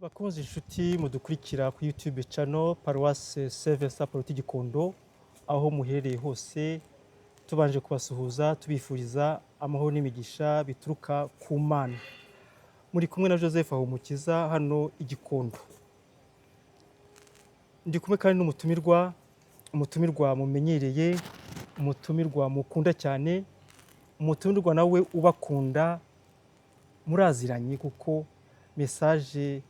Bakunze inshuti mudukurikira ku YouTube channel Paroisse Save Saint Gikondo aho muherereye hose tubanje kubasuhuza tubifuriza amahoro n'imigisha bituruka ku Mana. Muri kumwe na Joseph Ahumukiza hano Igikondo. Ndi kumwe kandi n'umutumirwa mumenyereye, umutumirwa mukunda cyane, umutumirwa nawe ubakunda muraziranye kuko message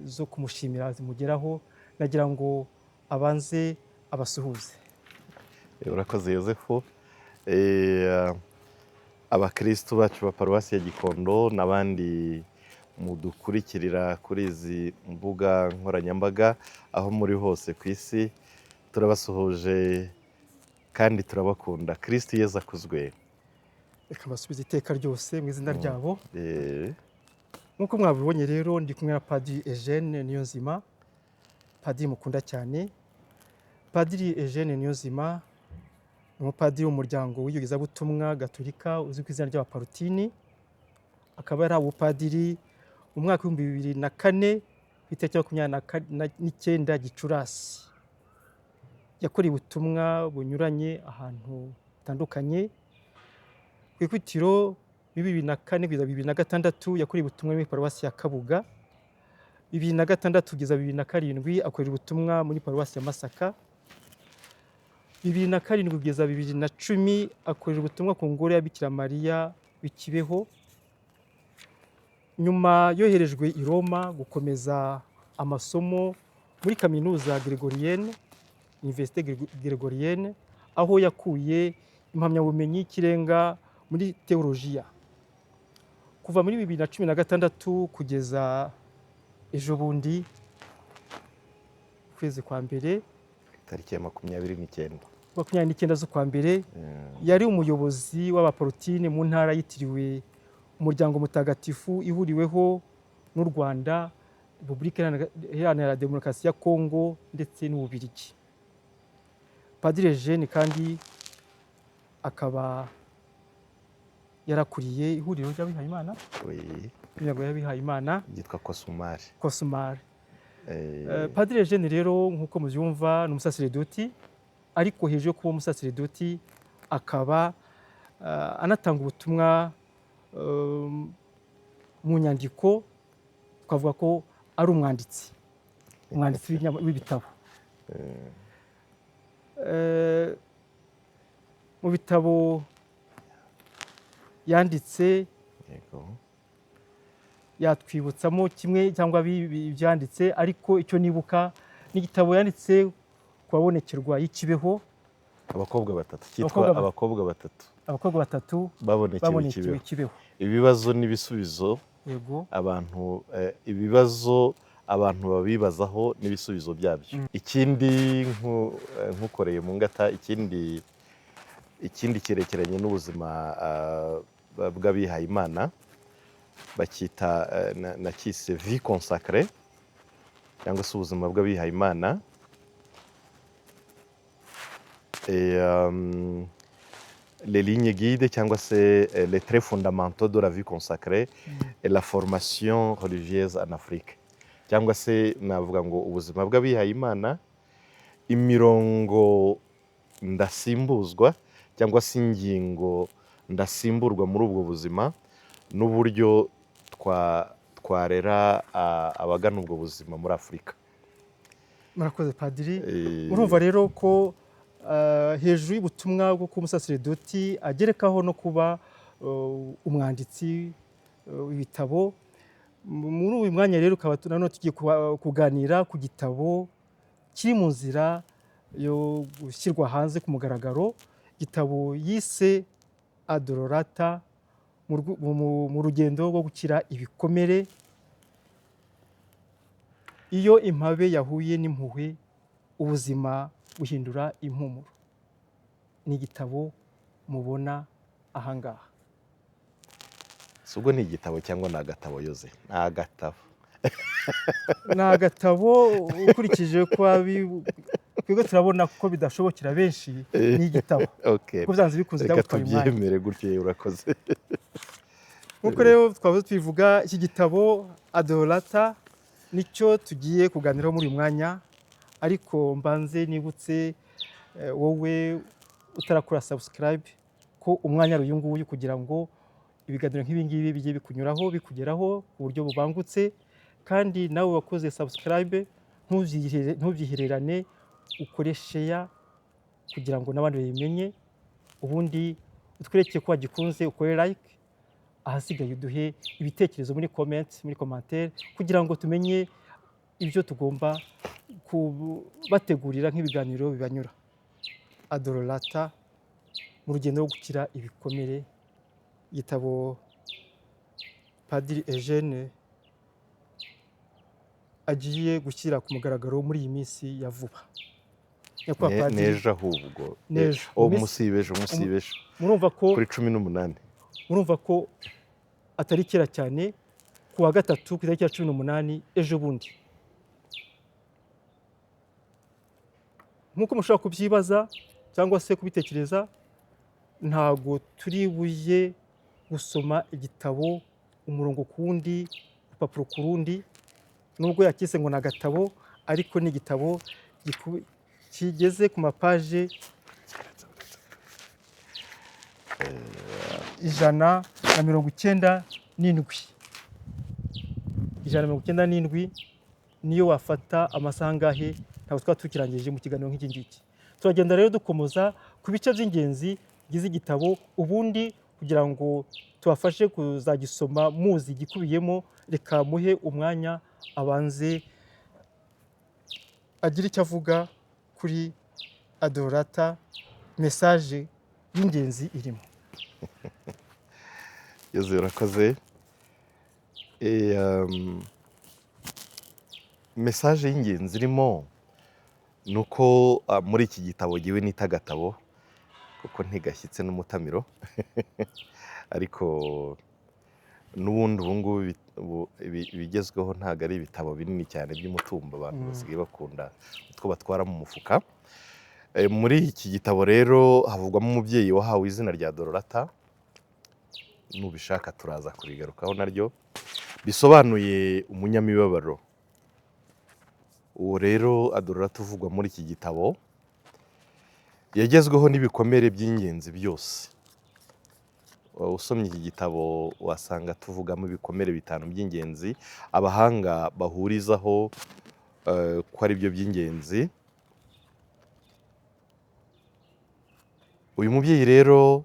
zo kumushimira zimugeraho. Nagira ngo abanze abasuhuze. Urakoze Yosefu. Abakristo bacu ba Paruwasi ya Gikondo n'abandi mudukurikirira kuri izi mbuga nkoranyambaga aho muri hose ku isi, turabasuhuje kandi turabakunda. Kristo Yesu akuzwe. Reka basubize iteka ryose mu izina ryabo. Nkuko mwabibonye rero ndi kumwe na Padiri Eugène Niyonzima, padiri mukunda cyane. Padiri Eugène Niyonzima ni umupadiri w'umuryango w'iyogezabutumwa Gatolika uzwi ku izina ry'Abaparutini. Akaba ari ubupadiri mu mwaka wa 2004 ku itariki 29 Gicurasi. Yakoreye ubutumwa bunyuranye ahantu hatandukanye. Ku ikubitiro 2004 kugeza 2006 yakoreye ubutumwa muri Paruwasi ya Kabuga. 2006 kugeza 2007 akorera ubutumwa muri Paruwasi ya Masaka. 2007 kugeza 2010 akorera ubutumwa ku ngoro ya Bikira Mariya w'ikibeho. Nyuma yoherejwe i Roma gukomeza amasomo muri kaminuza Gregorienne, Université Gregorienne, aho yakuye impamyabumenyi y'ikirenga muri teolojiya. Kuva muri 2016 kugeza ejo bundi kwezi kwa mbere Tariki ya 29 z'ukwa mbere yari umuyobozi w'Abaparutini mu ntara yitiriwe umuryango mutagatifu ihuriweho n'u Rwanda, Repubulika Iharanira Demokarasi ya Kongo ndetse n'Ububiligi. Padiri Eugène kandi akaba yarakuriye ihuriro ry'abihayimana, imiryango y'abihayimana yitwa Kosumari. Padiri Eugène rero nk'uko mubyumva ni umusaseredoti, ariko hejuru yo kuba umusaseredoti akaba anatanga ubutumwa mu nyandiko. Twavuga ko ari umwanditsi w'ibitabo. Mu bitabo yanditse yatwibutsamo kimwe cyangwa byanditse, ariko icyo nibuka n'igitabo yanditse ku babonekerwa y'ikibeho. Abakobwa batatu babonekewe ikibeho. Ibibazo n'ibisubizo ibibazo abantu babibazaho n'ibisubizo byabyo. Ikindi nkukoreye mu ngata, ikindi cyerekeranye n'ubuzima bw'abihayimana bakita nakise vie consacrée cyangwa se ubuzima bw'abihayimana. Les lignes guides cyangwa se les traits fondamentaux de la vie consacrée et la formation religieuse en Afrique, cyangwa se navuga ngo ubuzima bw'abihayimana, imirongo ndasimbuzwa cyangwa se ingingo ndasimburwa muri ubwo buzima n'uburyo twarera abagana ubwo buzima muri Afurika. Murakoze Padiri. Urumva rero ko hejuru y'ubutumwa bwo kuba umusaseredoti agerekaho no kuba umwanditsi w'ibitabo. Muri uyu mwanya rero ukaba nanone tugiye kuganira ku gitabo kiri mu nzira yo gushyirwa hanze ku mugaragaro, igitabo yise Adorata mu rugendo rwo gukira ibikomere, iyo impabe yahuye n'impuhwe ubuzima buhindura impumuro. Ni igitabo mubona ahangaha. Ubwo ni igitabo cyangwa ni agatabo Yoze? Ni agatabo. Ni agatabo ukurikije ko twebwe turabona ko bidashobokera benshi. Ni igitabo kuko byanze bikunze byagutwara umwanya. Reka tubyemere gutyo, urakoze. Nkuko rero twavuze twivuga iki gitabo Adorata nicyo tugiye kuganiraho muri uyu mwanya, ariko mbanze nibutse wowe utarakora subscribe ko umwanya ari uyu nguyu, kugira ngo ibiganiro nk'ibi ngibi bijye bikunyuraho bikugeraho ku buryo bubangutse, kandi nawe wakoze subscribe ntubyihererane, ukore share kugira ngo n'abandi babimenye, ubundi utwereke ko wagikunze, ukore like, ahasigaye uduhe ibitekerezo muri commentaire kugira ngo tumenye ibyo tugomba kubategurira nk'ibiganiro bibanyura. Adorolata mu rugendo rwo gukira ibikomere, igitabo Padiri Eugène agiye gushyira ku mugaragaro muri iyi minsi ya vuba. Nejo ahubwo musibeje murumva ko kuri 18, murumva ko atari kera cyane, ku wa gatatu ku itariki ya 18 ejo bundi. Nk'uko mushobora kubyibaza cyangwa se kubitekereza, ntago turi buye gusoma igitabo umurongo ku wundi, urupapuro ku rundi, nubwo yakise ngo ni agatabo, ariko ni igitabo kigeze ku mapaje 197. 197 niyo wafata amasaha angahe ntabwo twaba tukirangije mu kiganiro nk'iki ngiki. Turagenda rero dukomoza ku bice by'ingenzi bigize igitabo, ubundi kugira ngo tubafashe kuzagisoma muzi igikubiyemo, reka muhe umwanya abanze agira icyo avuga kuri Adorolata, message y'ingenzi irimo. Yezu urakoze. Message y'ingenzi irimo nuko muri iki gitabo giwe nita gatabo kuko ntigashyitse n'umutamiro ariko n'ubundi ubungubu ibigezweho ntabwo ari ibitabo binini cyane by'umutumba abantu basigaye bakunda utwo batwara mu mufuka. Muri iki gitabo rero havugwamo umubyeyi wahawe izina rya Adorolata, nubishaka turaza kurigarukaho naryo, bisobanuye umunyamibabaro. Uwo rero Adorolata uvugwa muri iki gitabo yagezweho n'ibikomere by'ingenzi byose. Usomye iki gitabo wasanga tuvugamo ibikomere 5 by'ingenzi abahanga bahurizaho ko ari byo by'ingenzi. Uyu mubyeyi rero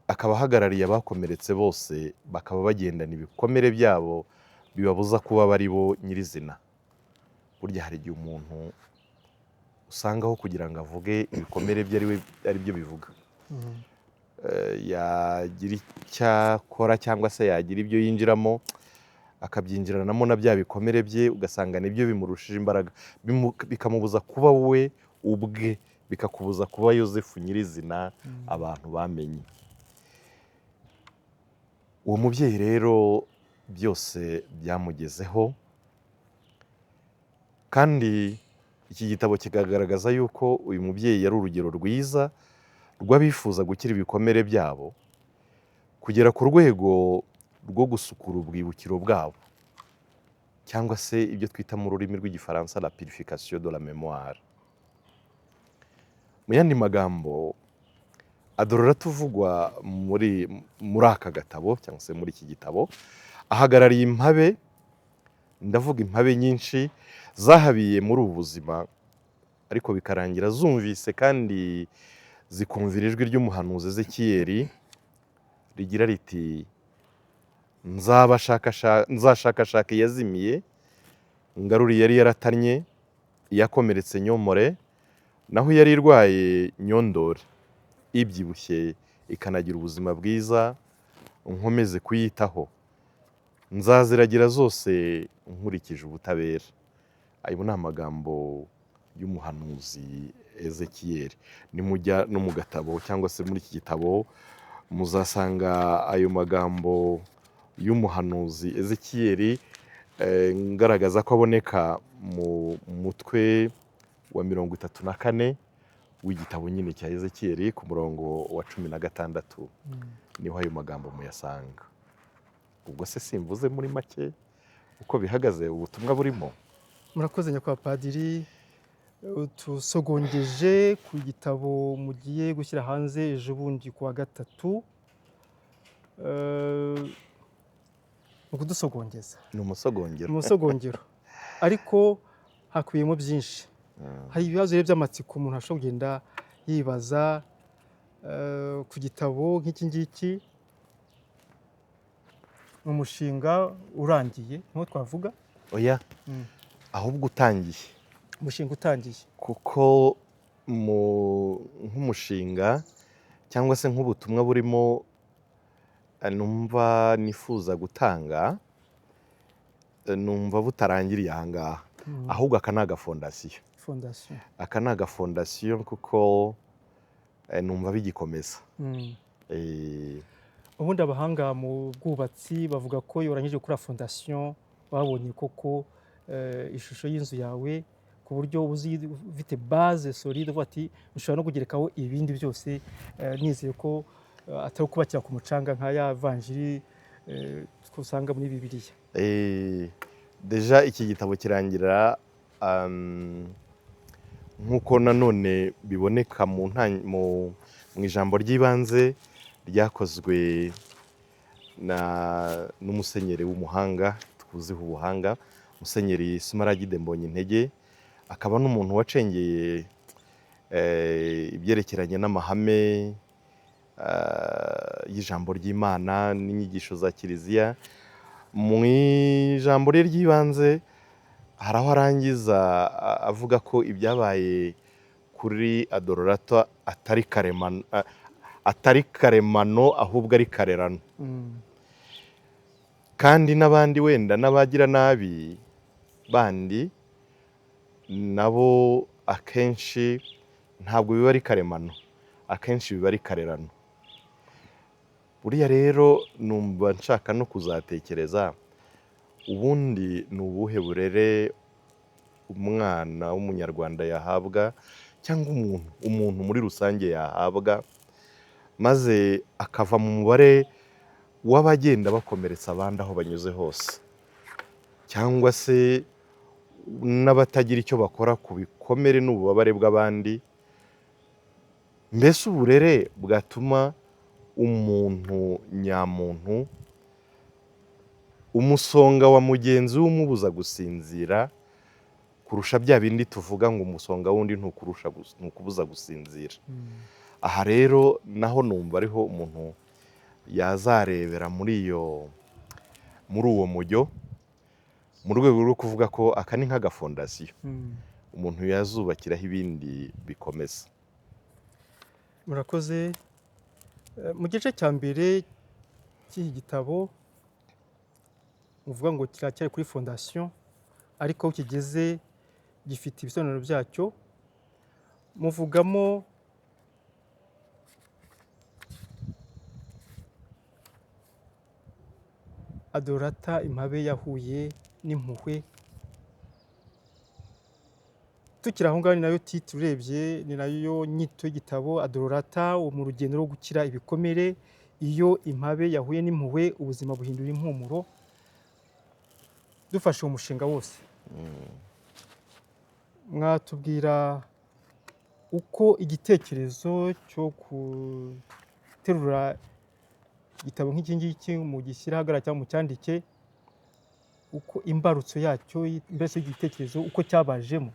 akaba ahagarariye abakomeretse bose, bakaba bagendana ibikomere byabo bibabuza kuba bari bo nyirizina. Burya hari igihe umuntu usangaho kugira ngo avuge ibikomere bye ari byo bivuga. Yagira icyo akora cyangwa se yagira ibyo yinjiramo akabyinjiranamo na bya bikomere bye, ugasanga nibyo bimurushije imbaraga, bikamubuza kuba we ubwe, bikakubuza kuba Yosefu nyirizina abantu bamenye. Uwo mubyeyi rero byose byamugezeho, kandi iki gitabo kikagaragaza yuko uyu mubyeyi yari urugero rwiza rw'abifuza gukira ibikomere byabo, kugera ku rwego rwo gusukura ubwibukiro bwabo, cyangwa se ibyo twita mu rurimi rw'igifaransa la purification de la mémoire. Mu yandi magambo, Adorolata uvugwa muri aka gatabo cyangwa se muri iki gitabo ahagarariye impabe, ndavuga impabe nyinshi zahabiye muri ubu buzima, ariko bikarangira zumvise kandi zikumvira ijwi ry'umuhanuzi Ezekiyeli rigira riti nzashakashaka yazimiye, ngaruri yari yaratanye, yakomeretse nyomore, naho yari irwaye nyondore, ibyibushye ikanagira ubuzima bwiza, nkomeze kuyitaho, nzaziragira zose nkurikije ubutabera. Ayo ni amagambo y'umuhanuzi Ezekiyeli. Nimujya no mu gatabo cyangwa se muri iki gitabo muzasanga ayo magambo y'umuhanuzi Ezekiyeli, ngaragaza ko aboneka mu mutwe wa 34 w'igitabo nyine cya Ezekiyeli ku murongo wa 16 niho ayo magambo muyasanga. Ubwo se simvuze muri make uko bihagaze, ubutumwa burimo. murakoze nyakubahwa padiri, tusogongeje ku gitabo mugiye gushyira hanze ejo bundi ku wa gatatu. Mu kudusogongeza Ni umusogongero. umusogongero ariko hakubiyemo byinshi. Hari ibibazo rero by'amatsiko umuntu ashobora kugenda yibaza ku gitabo nk'iki ngiki. Ni umushinga urangiye niho twavuga, Oya, ahubwo utangiye. umushinga utangiye. Kuko nk'umushinga cyangwa se nk'ubutumwa burimo numva nifuza gutanga, numva butarangiriye aha ngaha. Ahubwo aka ni agafondasiyo. Fondasiyo. Aka ni agafondasiyo kuko numva bigikomeza. Ubundi abahanga mu bwubatsi bavuga ko iyo urangije gukora fondasiyo babonye koko ishusho y'inzu yawe ku buryo ufite base solide, uvuga ati ushobora no kugerekaho ibindi byose. Nizeye ko atari ukubakira ku mucanga nka ya vanjiri usanga muri Bibiliya. Deja iki gitabo kirangira nk'uko nanone biboneka mu ijambo ry'ibanze ryakozwe n'umusenyeri w'umuhanga twuziho ubuhanga, Musenyeri Smaragide Mbonyintege, akaba n'umuntu wacengeye ibyerekeranye n'amahame y'ijambo ry'Imana n'inyigisho za Kiliziya. Mu ijambo rye ry'ibanze hari aho arangiza avuga ko ibyabaye kuri Adorata atari karemano ahubwo ari karerano. Kandi n'abandi wenda n'abagira nabi bandi nabo akenshi ntabwo biba ari karemano, akenshi biba ari karerano. Buriya rero numva nshaka no kuzatekereza ubundi ni ubuhe burere umwana w'umunyarwanda yahabwa cyangwa umuntu muri rusange yahabwa, maze akava mu mubare w'abagenda bakomeretsa abandi aho banyuze hose, cyangwa se n'abatagira icyo bakora ku bikomere n'ububabare bw'abandi. Mbese uburere bwatuma umuntu nyamuntu umusonga wa mugenzi we umubuza gusinzira kurusha bya bindi tuvuga ngo umusonga wundi ntukubuza gusinzira. Aha rero naho numva ariho umuntu yazarebera muri uwo mujyo, mu rwego rwo kuvuga ko aka ni nk'agafondasiyo umuntu yazubakiraho ibindi bikomeza. Murakoze. Mu gice cya mbere cy'iki gitabo muvuga ngo kiracyari kuri fondasiyo, ariko aho kigeze gifite ibisobanuro byacyo. Muvugamo Adorata, impabe yahuye n'impuhwe. Tukiri aho ngaho ni nayo titire urebye, ni nayo nyito y'igitabo. Adorata mu rugendo rwo gukira ibikomere, iyo impabe yahuye n'impuhwe ubuzima buhindura impumuro. Dufashe uwo mushinga wose, mwatubwira uko igitekerezo cyo guterura igitabo nk'iki ngiki mu gishyira ahagaragara cyangwa mu cyandike, uko imbarutso yacyo mbese igitekerezo uko cyabajemo.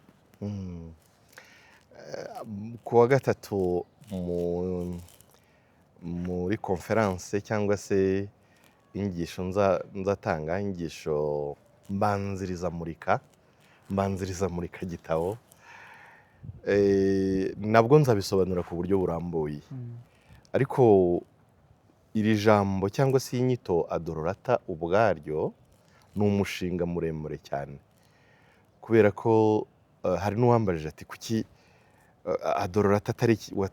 Ku wa gatatu muri konferanse cyangwa se inyigisho nzatanga, inyigisho mbanzirizamurika gitabo, nabwo nzabisobanura ku buryo burambuye. Ariko iri jambo cyangwa se inyito Adorata ubwaryo ni umushinga muremure cyane, kubera ko hari n'uwambajije ati kuki Adorata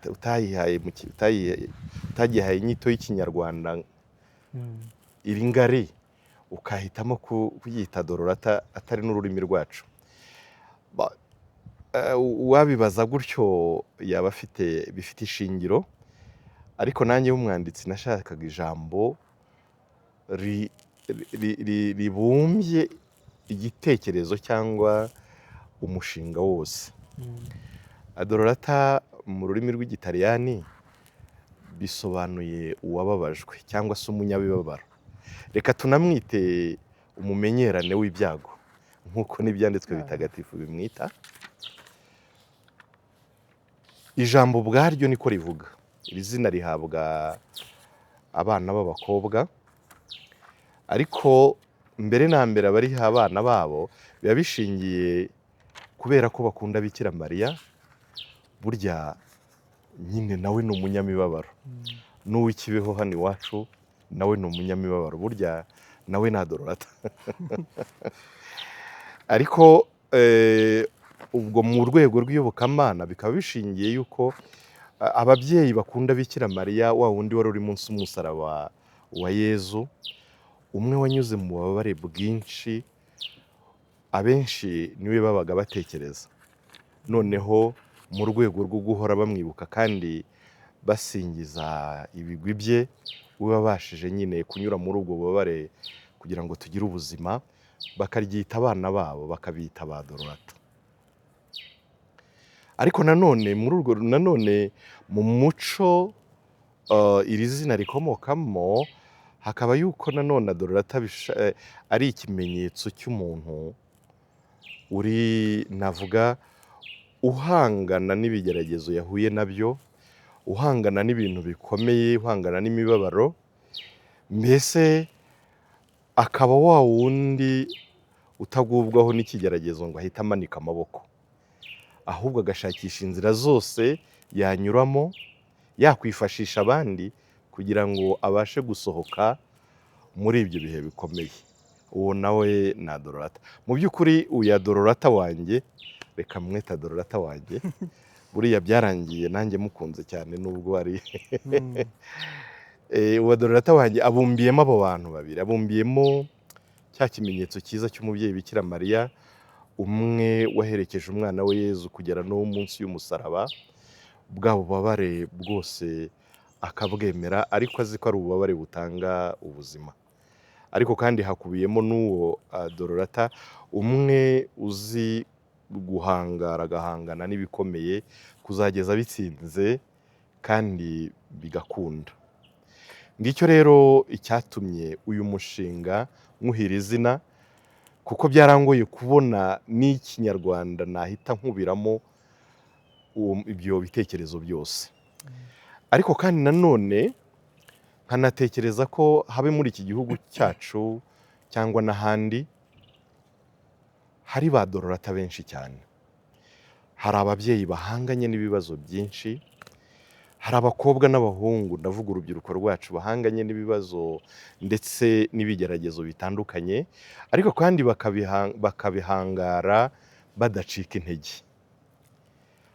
utagihaye inyito y'ikinyarwanda iri ngari ukahitamo kuyita Adorata atari n'ururimi rwacu. Uwabibaza gutyo yaba bifite ishingiro, ariko nanjye w'umwanditsi nashakaga ijambo ribumbye igitekerezo cyangwa umushinga wose. Adorata mu rurimi rw'igitaliyani bisobanuye uwababajwe cyangwa se umunyabibabaro. Reka tunamwite umumenyerane w'ibyago nk'uko n'ibyanditswe bitagatifu bimwita. Ijambo ubwaryo niko rivuga. Iri zina rihabwa abana b'abakobwa, ariko mbere na mbere abariha abana babo biba bishingiye kubera ko bakunda Bikira Mariya. Burya nyine nawe ni umunyamibabaro, n'uw'ikibeho hano iwacu nawe ni umunyamibabaro, burya nawe ni Adorata. Ariko ubwo mu rwego rw'iyobokamana bikaba bishingiye yuko ababyeyi bakunda Bikira Mariya, wa wundi wari uri munsi y'umusaraba wa Yezu, umwe wanyuze mu bubabare bwinshi, abenshi niwe babaga batekereza. Noneho mu rwego rwo guhora bamwibuka kandi basingiza ibigwi bye, we wabashije nyine kunyura muri ubwo bubabare kugira ngo tugire ubuzima, bakaryita abana babo, bakabita ba Dorata. Ariko nanone mu muco iri zina rikomokamo, hakaba yuko nanone Adorata ari ikimenyetso cy'umuntu uri, navuga, uhangana n'ibigeragezo yahuye nabyo, uhangana n'ibintu bikomeye, uhangana n'imibabaro, mbese akaba wa wundi utagubwaho n'ikigeragezo ngo ahite amanika amaboko, ahubwo agashakisha inzira zose yanyuramo, yakwifashisha abandi kugira ngo abashe gusohoka muri ibyo bihe bikomeye. Uwo nawe ni Adorata. Mu by'ukuri uyu Adorata wanjye, reka mwita Adorata wanjye, buriya byarangiye nanjye mukunze cyane nubwo ari uwo Adorata wanjye abumbiyemo abo bantu babiri, abumbiyemo cya kimenyetso cyiza cy'umubyeyi Bikira Mariya, umwe waherekeje umwana we Yezu kugera no munsi y'umusaraba, bwa bubabare bwose akabwemera, ariko azi ko ari ububabare butanga ubuzima. Ariko kandi hakubiyemo n'uwo Adorata, umwe uzi guhangara, agahangana n'ibikomeye kuzageza bitsinze kandi bigakunda. Ngicyo rero icyatumye uyu mushinga nkuhira izina, kuko byarangoye kubona n'ikinyarwanda nahita nkubiramo ibyo bitekerezo byose. Ariko kandi nanone nkanatekereza ko habe muri iki gihugu cyacu cyangwa n'ahandi hari ba Dorata benshi cyane. Hari ababyeyi bahanganye n'ibibazo byinshi, hari abakobwa n'abahungu, ndavuga urubyiruko rwacu, bahanganye n'ibibazo ndetse n'ibigeragezo bitandukanye, ariko kandi bakabihangara badacika intege.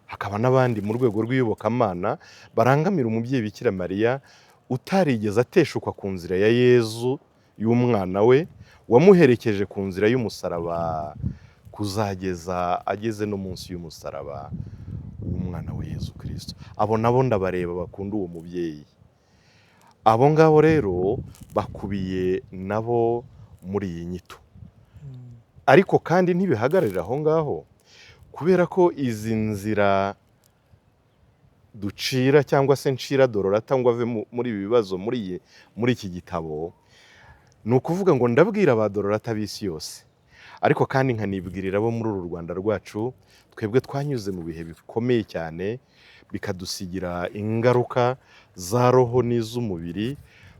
Hakaba n'abandi mu rwego rw'iyobokamana barangamira umubyeyi Bikira Mariya utarigeze ateshukwa ku nzira ya Yezu y'umwana we, wamuherekeje ku nzira y'umusaraba kuzageza ageze no munsi y'umusaraba w'umwana we Yezu Kristo. Abo nabo ndabareba bakunda uwo mubyeyi. Abo ngabo rero bakubiye nabo muri iyi nyito. Ariko kandi ntibihagararira aho ngaho, kubera ko izi nzira ducira cyangwa se ncira Dorata ngo ave muri ibi bibazo muri iki gitabo, ni ukuvuga ngo ndabwira ba Dorata b'isi yose, ariko kandi nkanibwirira abo muri uru Rwanda rwacu, twebwe twanyuze mu bihe bikomeye cyane, bikadusigira ingaruka za roho n'iz'umubiri,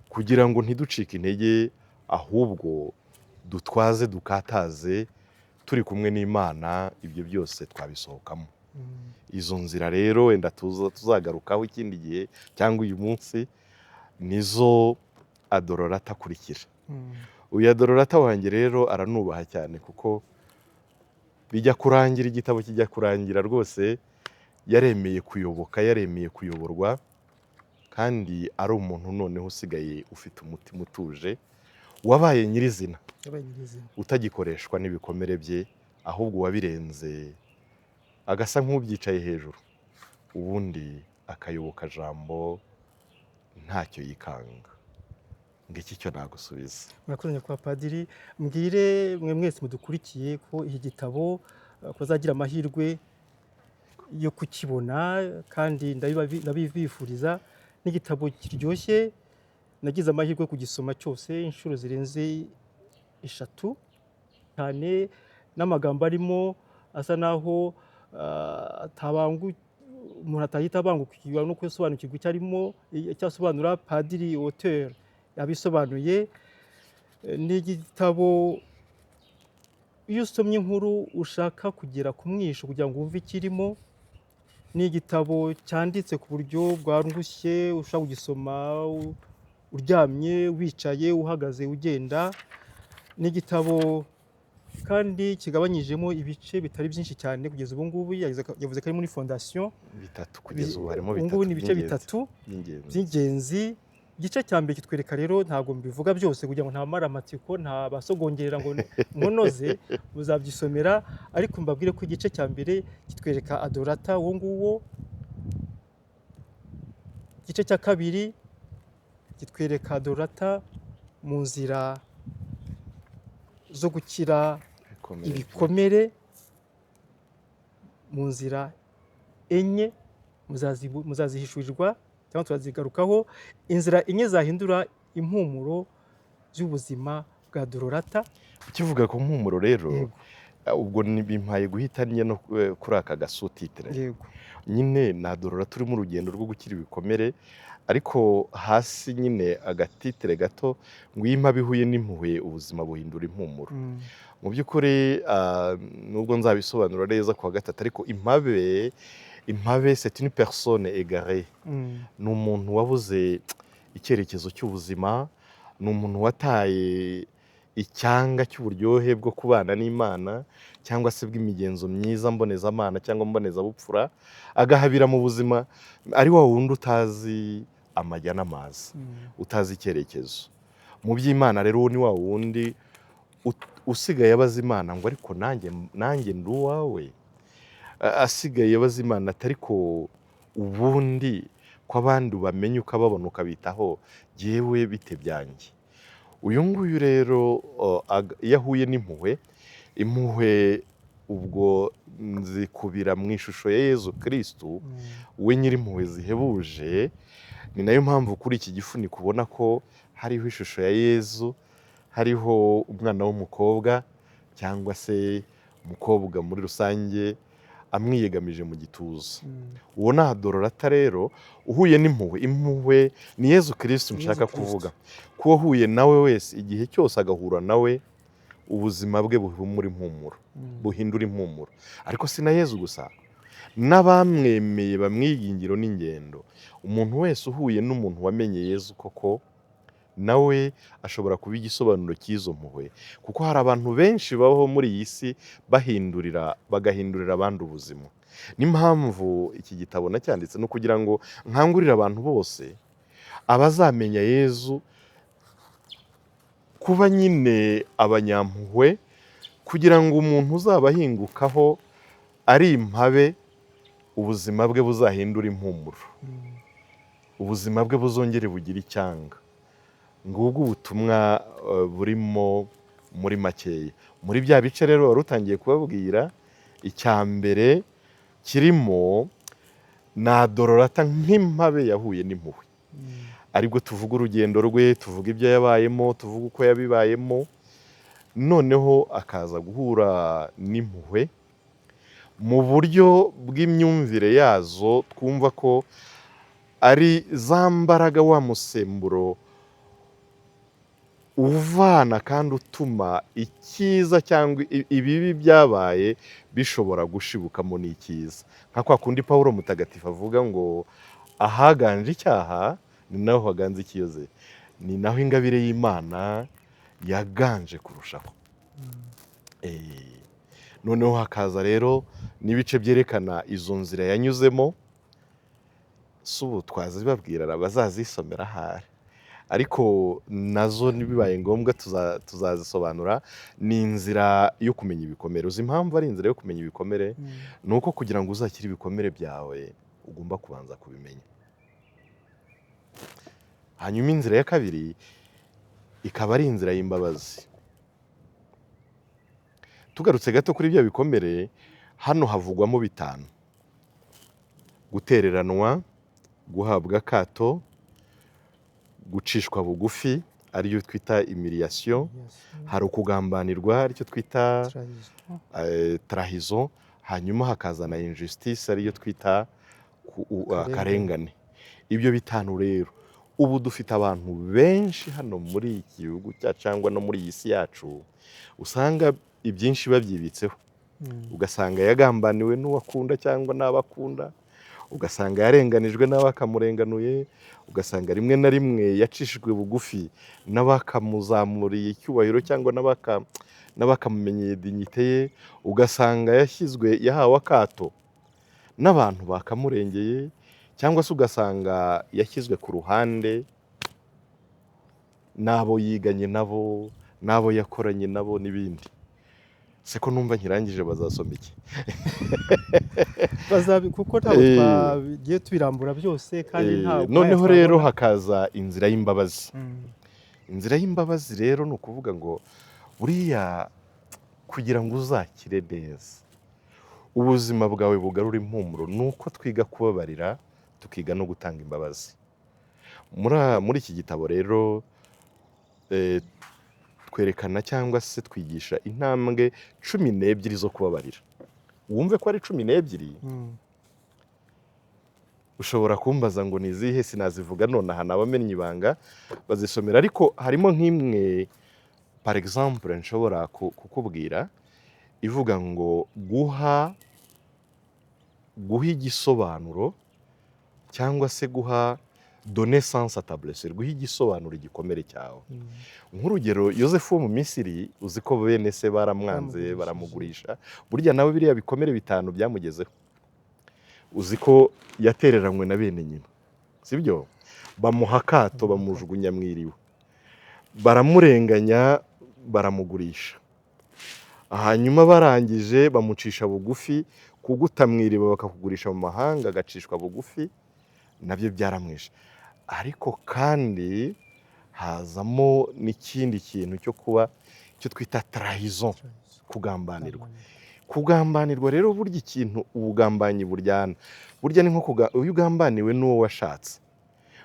kugira ngo ntiducike intege, ahubwo dutwaze dukataze turi kumwe n'Imana, ibyo byose twabisohokamo. Izo nzira rero wenda tuzagarukaho ikindi gihe cyangwa uyu munsi, nizo Adorata akurikira. Uyu Adorata wanjye rero aranubaha cyane, kuko bijya kurangira, igitabo kijya kurangira rwose yaremeye kuyoboka, yaremeye kuyoborwa, kandi ari umuntu noneho usigaye ufite umutima utuje, wabaye nyirizina, utagikoreshwa n'ibikomere bye, ahubwo wabirenze agasa nk'ubyicaye hejuru, ubundi akayoboka jambo ntacyo yikanga. ngo iki cyo nagusubiza. murakoze kwa padiri, mbwire mwe mwese mudukurikiye ko iki gitabo kuzagira amahirwe yo kukibona, kandi ndabibifuriza. N'igitabo kiryoshye, nagize amahirwe yo kugisoma cyose inshuro zirenze 3 cyane, n'amagambo arimo asa naho umuntu atahita abangukirwa no gusobanukirwa icyo arimo, icyo asobanura. Padiri auteur yabisobanuye. Ni igitabo iyo usomye inkuru ushaka kugera ku mwisho kugira ngo wumve ikirimo. Ni igitabo cyanditse ku buryo bwangushye, ushaka kugisoma uryamye, wicaye, uhagaze, ugenda. Ni igitabo kandi kigabanyijemo ibice bitari byinshi cyane kugeza ubu ngubu. Yavuze ko ari muri fondation 3 kugeza ubu harimo 3. Ubu ngubu ni ibice 3 by'ingenzi. Igice cya mbere kitwereka rero, ntabwo mbivuga byose kugira ngo ntamara amatsiko, ntabasogongerera ngo munoze, muzabyisomera. Ariko mbabwire ko igice cya mbere kitwereka Adorata uwo nguwo. Igice cya kabiri kitwereka Adorata mu nzira zo gukira ibikomere, mu nzira enye muzazihishurirwa cyangwa turazigarukaho. Inzira enye zahindura impumuro z'ubuzima bwa Dorata. Ukivuga ku mpumuro rero, ubwo bimpaye guhita no kuri aka gasutitire. Nyine na Dorata turimo urugendo rwo gukira ibikomere, ariko hasi nyine agatitire gato ngo iyo impabe ihuye n'impuhwe ubuzima buhindura impumuro. Mu by'ukuri nubwo nzabisobanura neza ku wa gatatu, ariko impabe c'est une personne égarée. Ni umuntu wabuze icyerekezo cy'ubuzima, ni umuntu wataye icyanga cy'uburyohe bwo kubana n'Imana, cyangwa se bw'imigenzo myiza mbonezamana cyangwa mbonezabupfura, agahabira mu buzima. Ari wa wundi utazi amajya n'amazi, utazi icyerekezo mu by'Imana. Rero ni wa wundi usigaye abaza Imana ngo ariko nanjye ndi uwawe. Asigaye abaza Imana ati ariko ubundi ko abandi ubamenye ukababona ukabitaho, jyewe bite byanjye. Uyu nguyu rero iyo ahuye n'impuhwe, impuhwe ubwo zikubira mu ishusho ya Yezu Kristu, we nyir'impuhwe zihebuje. Ni nayo mpamvu kuri iki gifuniko ubona ko hariho ishusho ya Yezu, hariho umwana w'umukobwa cyangwa se umukobwa muri rusange amwiyegamije mu gituza. Uwo ni Dorata rero uhuye n'impuhwe. Impuhwe ni Yezu Kristu nshaka kuvuga, ko wahuye nawe wese igihe cyose agahura nawe, ubuzima bwe buhumura impumuro, buhindura impumuro. Ariko si na Yezu gusa, n'abamwemeye bamwigingiro n'ingendo. Umuntu wese uhuye n'umuntu wamenye Yezu koko, nawe ashobora kuba igisobanuro cy'izo mpuhwe. Kuko hari abantu benshi babaho muri iyi si bagahindurira abandi ubuzima. N'impamvu iki gitabo nacyanditse no kugira ngo nkangurire abantu bose abazamenya Yezu kuba nyine abanyampuhwe, kugira ngo umuntu uzabahingukaho ari impabe, ubuzima bwe buzahindura impumuro, ubuzima bwe buzongere bugire icyanga. Ngubwo ubutumwa burimo muri makeya. Muri bya bice rero wari utangiye kubabwira, icya mbere kirimo na Dorata nk'impabe yahuye n'impuhwe. Aribwo tuvuga urugendo rwe, tuvuga ibyo yabayemo, tuvuga uko yabibayemo, noneho akaza guhura n'impuhwe mu buryo bw'imyumvire yazo. Twumva ko ari za mbaraga, wa musemburo uvana kandi utuma icyiza cyangwa ibibi byabaye bishobora gushibukamo n'icyiza. Nka kwa kundi Pawulo mutagatifu avuga ngo ahaganje icyaha ni naho haganze ikiyoze, ni naho ingabire y'Imana yaganje kurushaho. Noneho hakaza rero n'ibice byerekana izo nzira yanyuzemo. Si ubu twazibabwira abazazisomera ahari, ariko nazo nibibaye ngombwa tuzazisobanura. Ni inzira yo kumenya ibikomere. Uzi impamvu ari inzira yo kumenya ibikomere? Ni uko kugira ngo uzakire ibikomere byawe ugomba kubanza kubimenya. Hanyuma inzira ya kabiri ikaba ari inzira y'imbabazi. Tugarutse gato kuri ibyo bikomere, hano havugwamo bitanu: gutereranwa, guhabwa akato, gucishwa bugufi ariyo twita humiliation, hari ukugambanirwa aricyo twita trahison, hanyuma hakazana injustice ariyo twita akarengane. Ibyo bitanu rero, ubu dufite abantu benshi hano muri iki gihugu cyangwa no muri iyi si yacu usanga ibyinshi babyibitseho. Ugasanga yagambaniwe n'uwakunda cyangwa n'abakunda, ugasanga yarenganijwe n'abakamurenganuye, ugasanga rimwe na rimwe yacishijwe bugufi n'abakamuzamuriye icyubahiro cyangwa n'abakamumenyeye dignité ye, ugasanga yahawe akato n'abantu bakamurengeye, cyangwa se ugasanga yashyizwe ku ruhande n'abo yiganye nabo, n'abo yakoranye nabo n'ibindi. Se ko numva nkirangije bazasoma iki? kuko ntabwo twagiye tubirambura byose kandi ntabwo. Noneho rero hakaza inzira y'imbabazi. Inzira y'imbabazi rero ni ukuvuga ngo buriya kugira ngo uzakire neza, ubuzima bwawe bugarura impumuro, ni uko twiga kubabarira, tukiga no gutanga imbabazi. Muri iki gitabo rero twerekana cyangwa se twigisha intambwe 12 zo kubabarira. Wumve ko ari 12. Ushobora kumbaza ngo ni izihe, sinazivuga nonaha, nabamenye ibanga bazisomera, ariko harimo nk'imwe par exemple nshobora kukubwira ivuga ngo guha igisobanuro cyangwa se donner sens à ta blessure, guha igisobanuro igikomere cyawe. Nk'urugero, Yosefu wo mu Misiri, uzi ko bene se baramwanze baramugurisha, burya nawe biriya bikomere 5 byamugezeho. Uzi ko yatereranywe na bene nyina, sibyo? Bamuha akato, bamujugunya mwiriwe, baramurenganya, baramugurisha, hanyuma barangije bamucisha bugufi, kugutamwiriba bakakugurisha mu mahanga, agacishwa bugufi, nabyo byaramwishe. Ariko kandi hazamo n'ikindi kintu cyo kuba cyo twita trahison, kugambanirwa. Kugambanirwa rero burya ikintu ubugambanyi buryana. Burya ni nko iyo ugambaniwe n'uwo washatse,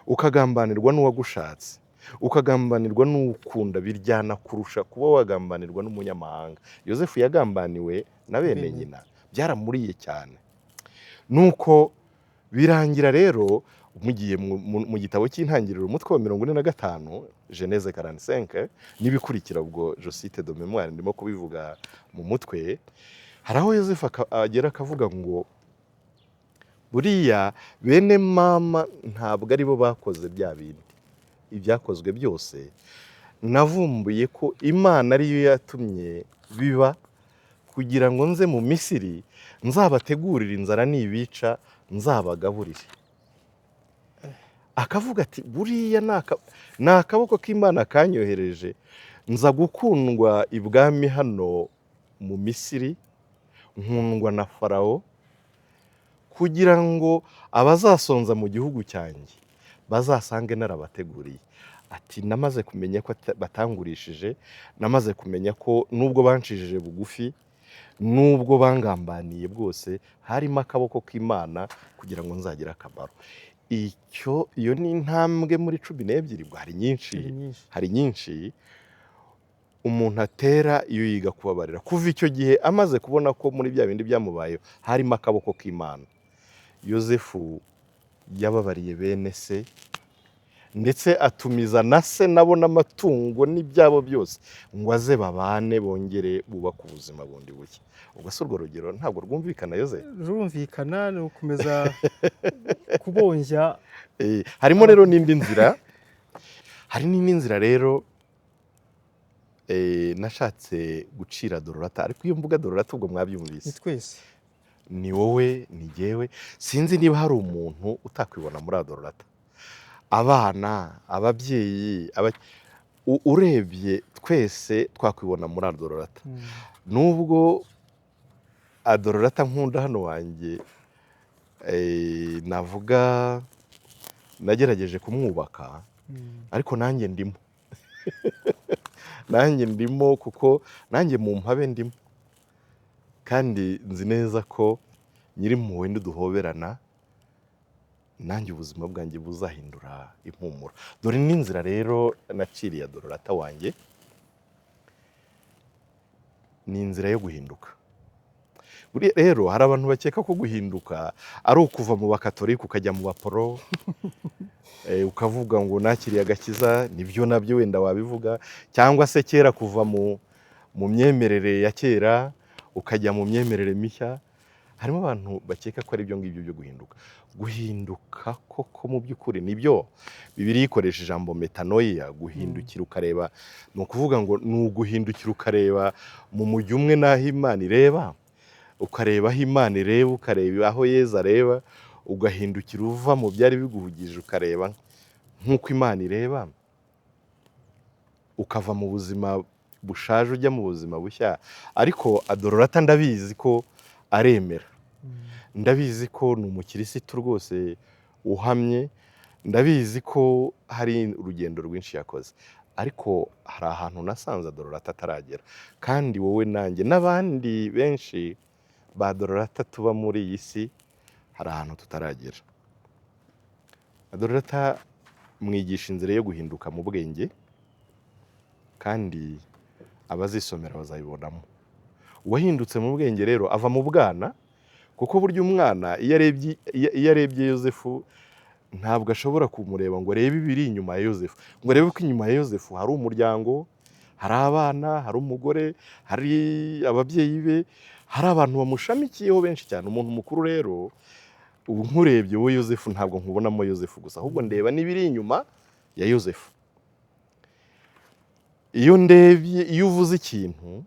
ukagambanirwa n'uwagushatse, ukagambanirwa n'ukunda, biryana kurusha kuba wagambanirwa n'umunyamahanga. Yosefu yagambaniwe na bene nyina, byaramuriye cyane. Nuko birangira rero mugiye mu gitabo cy'intangiriro, umutwe wa 45, Genèse 45, n'ibikurikira, ubwo je cite de mémoire ndimo kubivuga mu mutwe. Hari aho Yosefu agera akavuga ngo buriya bene mama ntabwo aribo bakoze bya bindi, ibyakozwe byose navumbuye ko Imana ariyo yatumye biba, kugira ngo nze mu Misiri nzabategurira inzara nibica nzabagaburire. Akavuga ati buriya ni akaboko k'Imana kanyohereje, nza gukundwa ibwami hano mu Misiri, nkundwa na Farawo, kugira ngo abazasonza mu gihugu cyanjye bazasange narabateguriye. Ati namaze kumenya ko batangurishije, namaze kumenya ko nubwo banshijije bugufi, nubwo bangambaniye bwose, harimo akaboko k'Imana kugira ngo nzagire akamaro. Iyo ni intambwe muri 12. Hari nyinshi umuntu atera iyo yiga kubabarira. Kuva icyo gihe amaze kubona ko muri bya bindi byamubayeho harimo akaboko k'Imana, Yosefu yababariye bene se, ndetse atumiza na se nabo n'amatungo n'ibyabo byose ngo aze babane, bongere bubaka ubuzima bundi bushya. Ubwo se urwo rugero ntabwo rwumvikana Yosefu? Rurumvikana, ni ukomeza kubonja. Harimo rero n'indi nzira, hari n'indi nzira rero nashatse gucira Dorota, ariko iyo mvuga Dorota ubwo mwabyumvise, ni twese, ni wowe, ni jyewe. Sinzi niba hari umuntu utakwibona muri Dorota. Abana, ababyeyi, urebye twese twakwibona muri Dorota. Nubwo Dorota nkunda hano wanjye, navuga nagerageje kumwubaka, ariko nanjye ndimo nanjye ndimo kuko nanjye mu mpabe ndimo kandi nzi neza ko nyiri impuhwe duhoberana nanjye ubuzima bwanjye buzahindura impumuro. Dore n'inzira rero naciriye Dororata wanjye, ni inzira yo guhinduka. Buri rero hari abantu bakeka ko guhinduka ari ukuva mu bakatolika ukajya mu baporo ukavuga ngo nakiriye agakiza, nibyo nabyo wenda wabivuga, cyangwa se kera kuva mu myemerere ya kera ukajya mu myemerere mishya. Harimo abantu bakeka ko ari ibyo ngibyo byo guhinduka. Guhinduka koko mu by'ukuri nibyo Bibiliya ikoresha ijambo metanoia, guhindukira ukareba. Ni ukuvuga ngo ni uguhindukira ukareba mu mujyi umwe n'aho Imana ireba, ukareba aho Imana ireba, ukareba aho Yezu areba, ugahindukira uva mu byari biguhugije ukareba nk'uko Imana ireba, ukava mu buzima bushaje ujya mu buzima bushya. Ariko Dororata ndabizi ko aremera, ndabizi ko ni umukirisitu rwose uhamye, ndabizi ko hari urugendo rwinshi yakoze, ariko hari ahantu nasanze Dororata ataragera. Kandi wowe nanjye n'abandi benshi ba Dororata tuba muri iyi si hari ahantu tutaragera. Dororata mwigisha inzira yo guhinduka mu bwenge, kandi abazisomera bazayibonamo. Uwahindutse mu bwenge rero ava mu bwana, kuko burya umwana iyo arebye Yozefu ntabwo ashobora kumureba ngo arebe ibiri inyuma ya Yozefu, ngo arebe ko inyuma ya Yozefu hari umuryango, hari abana, hari umugore, hari ababyeyi be, hari abantu bamushamikiyeho benshi cyane. Umuntu mukuru rero ubu nkurebye wowe Yozefu ntabwo nkubonamo Yozefu gusa, ahubwo ndeba n'ibiri inyuma ya Yozefu. Iyo uvuze ikintu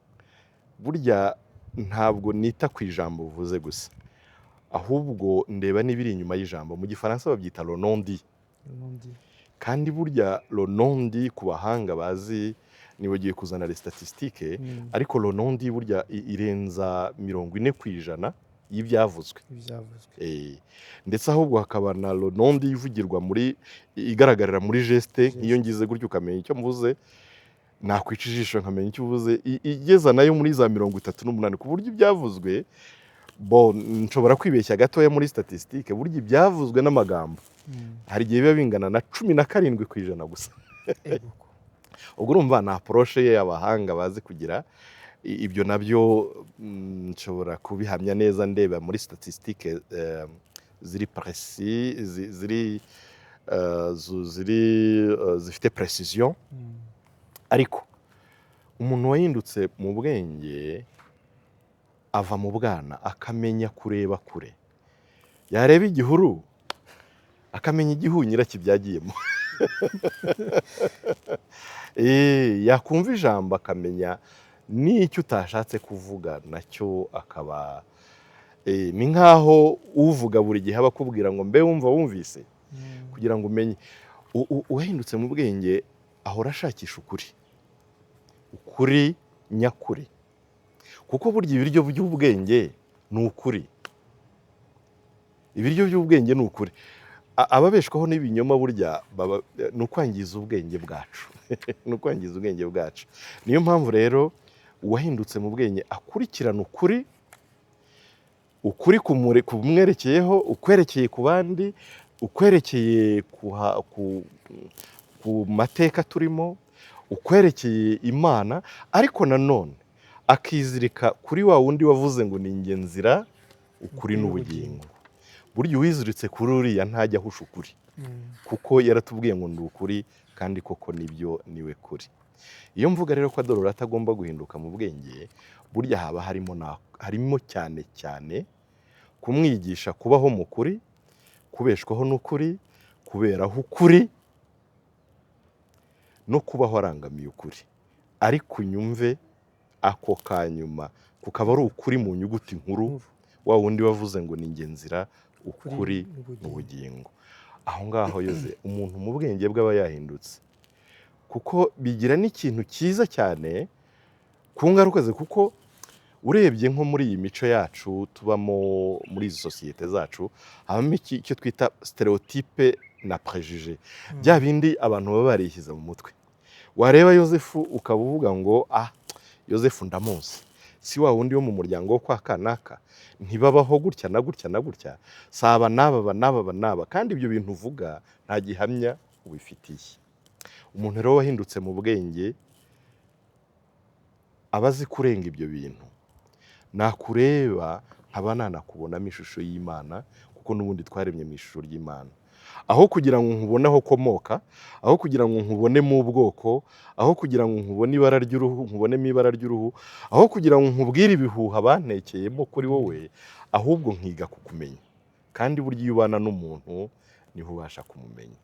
burya ntabwo nita ku ijambo uvuze gusa, ahubwo ndeba n'ibiri inyuma y'ijambo. Mu Gifaransa babyita le non-dit. Kandi burya le non-dit ku bahanga bazi, nibagiye kuzana les statistiques, ariko le non-dit burya irenza 40% y'ibyavuzwe. Ndetse ahubwo hakaba na le non-dit ivugirwa igaragarira muri geste, nk'iyo ngize gutyo ukamenya icyo mvuze, nakwica ijisho nkamenya icyo uvuze, igeza nayo muri za 38, ku buryo ibyavuzwe nshobora kwibeshya gatoya muri statistique. Burya ibyavuzwe n'amagambo hari igihe biba bingana na 17% gusa. Ubwo urumva na approche y'abahanga bazi kugira ibyo nabyo nshobora kubihamya neza ndeba muri statistique ziri précis, zifite precision. Ariko umuntu wahindutse mu bwenge ava mu bwana akamenya kureba kure, yareba igihuru akamenya igihunyira kibyagiyemo. Yakumva ijambo akamenya n'icyo utashatse kuvuga nacyo akaba. Ni nkaho uvuga buri gihe aba akubwira ngo mbe wumvise, kugira ngo umenye. Uwahindutse mu bwenge ahora ashakisha ukuri nyakuri, kuko burya ibiryo by'ubwenge ni ukuri. Ibiryo by'ubwenge ni ukuri. Ababeshwaho n'ibinyoma burya ni ukwangiza ubwenge bwacu. Ni ukwangiza ubwenge bwacu. Niyo mpamvu rero uwahindutse mu bwenge akurikirana ukuri kumwerekeyeho, ukwerekeye ku bandi, ukwerekeye ku mateka turimo, ukwerekeye Imana, ariko nanone akizirika kuri wa wundi wavuze ngo ni njye nzira, ukuri n'ubugingo. Burya uwiziritse kuri uriya ntajya ahusha ukuri, kuko yaratubwiye ngo ndi ukuri, kandi koko nibyo niwe kuri. Iyo mvuga rero ko Dororata agomba guhinduka mu bwenge, burya haba harimo cyane cyane kumwigisha kubaho mu kuri, kubeshwaho n'ukuri, kuberaho ukuri, no kubaho arangamiye ukuri. Ariko unyumve ako kanyuma kukaba ari ukuri mu nyuguti nkuru, wa wundi wavuze ngo ni njye nzira, ukuri n'ubugingo. Aho ngaho yoze umuntu mu bwenge bw'aba yahindutse, kuko bigira n'ikintu cyiza cyane ku ngaruka ze. Kuko urebye nko muri iyi mico yacu tubamo, muri izi sosiyete zacu, habamo icyo twita stereotype na préjugé, bya bindi abantu baba barishyize mu mutwe. wareba Yosefu ukaba uvuga ngo Yosefu ndamuzi, si wa wundi wo mu muryango wo kwa kanaka, ntibabaho gutya na gutya na gutya, saba n'aba kandi ibyo bintu uvuga nta gihamya ubifitiye. Umuntu rero wahindutse mu bwenge abazi kurenga ibyo bintu, nakureba nkaba nanakubonamo ishusho y'Imana, kuko n'ubundi twaremye mu ishusho ry'Imana. Aho kugira ngo nkubone aho komoka, aho kugira ngo nkubone mu bwoko, aho kugira ngo nkubone ibara ry'uruhu, nkubonemo ibara ry'uruhu, aho kugira ngo nkubwire ibihuha bantekeyemo kuri wowe, ahubwo nkiga kukumenya. Kandi burya iyo ubana n'umuntu niho ubasha kumumenya.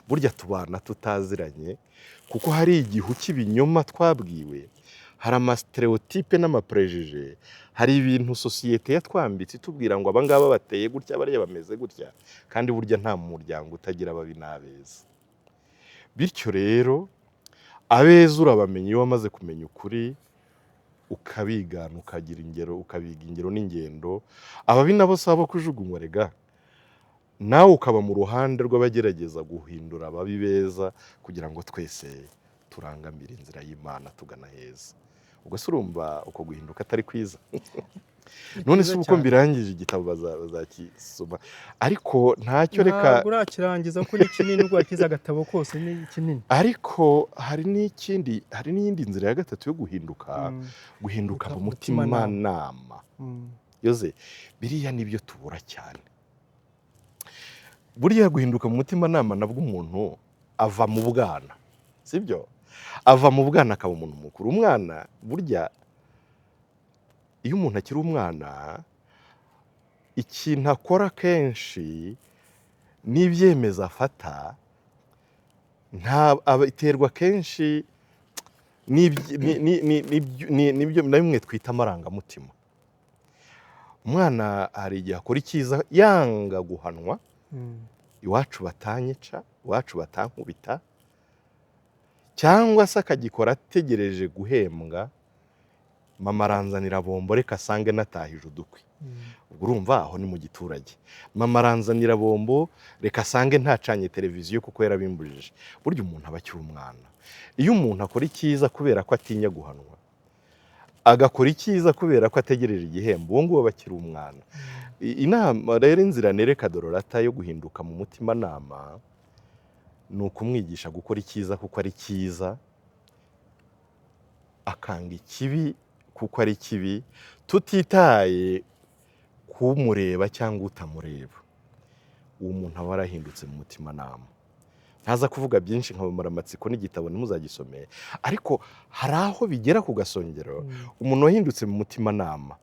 Burya tubana tutaziranye, kuko hari igihu cy'ibinyoma twabwiwe, hari amastereotype n'amaprejije, hari ibintu sosiyete yatwambitse itubwira ngo abangaba bateye gutya, bariya bameze gutya, kandi burya nta muryango utagira ababi n'abeza. Bityo rero abeza urabamenya iyo wamaze kumenya ukuri, ukabigana, ukagira ingero, ukabiga ingero n'ingendo. Ababi nabo sabo kujugunywa rega, nawe ukaba mu ruhande rw'abagerageza guhindura ababi beza, kugira ngo twese turangamire inzira y'Imana tugana heza. Ubwo se urumva uko guhinduka atari kwiza? None se uko mbirangije igitabo bazakisoma, ariko ntacyo reka ntabwo urakirangiza kuko ni kinini, ubwo wakize agatabo kose ni kinini. Ariko hari n'iyindi nzira ya gatatu yo guhinduka, guhinduka mu mutima nama. Yoze biriya nibyo tubura cyane. Buriya guhinduka mu mutima nama nabwo umuntu ava mu bwana, sibyo? Ava mu bwana akaba umuntu mukuru. Umwana burya iyo umuntu akiri umwana, ikintu akora kenshi n'ibyemezo afata iterwa kenshi n'ibyo na bimwe twita amarangamutima. Umwana hari igihe akora icyiza yanga guhanwa, iwacu batanyica, iwacu batankubita, cyangwa se akagikora ategereje guhembwa, mama aranzanira bombo reka asange natahije udukwi. Ubwo urumva aho ni mu giturage. Mama aranzanira bombo reka asange ntacanye televiziyo kuko yarabimbujije. Burya umuntu aba akiri umwana. Iyo umuntu akora icyiza kubera ko atinya guhanwa, agakora icyiza kubera ko ategereje igihembo, uwo nguwo aba akiri umwana. Inama rero, inzira nereka Dorota yo guhinduka mu mutima nama, ni ukumwigisha gukora icyiza kuko ari cyiza, akanga ikibi kuko ari kibi, tutitaye kumureba cyangwa utamureba. Uwo muntu aba yarahindutse mu mutima nama. Ntaza kuvuga byinshi nkabamara amatsiko n'igitabo ntimuzagisomeye, ariko hari aho bigera ku gasongero, umuntu wahindutse mu mutima nama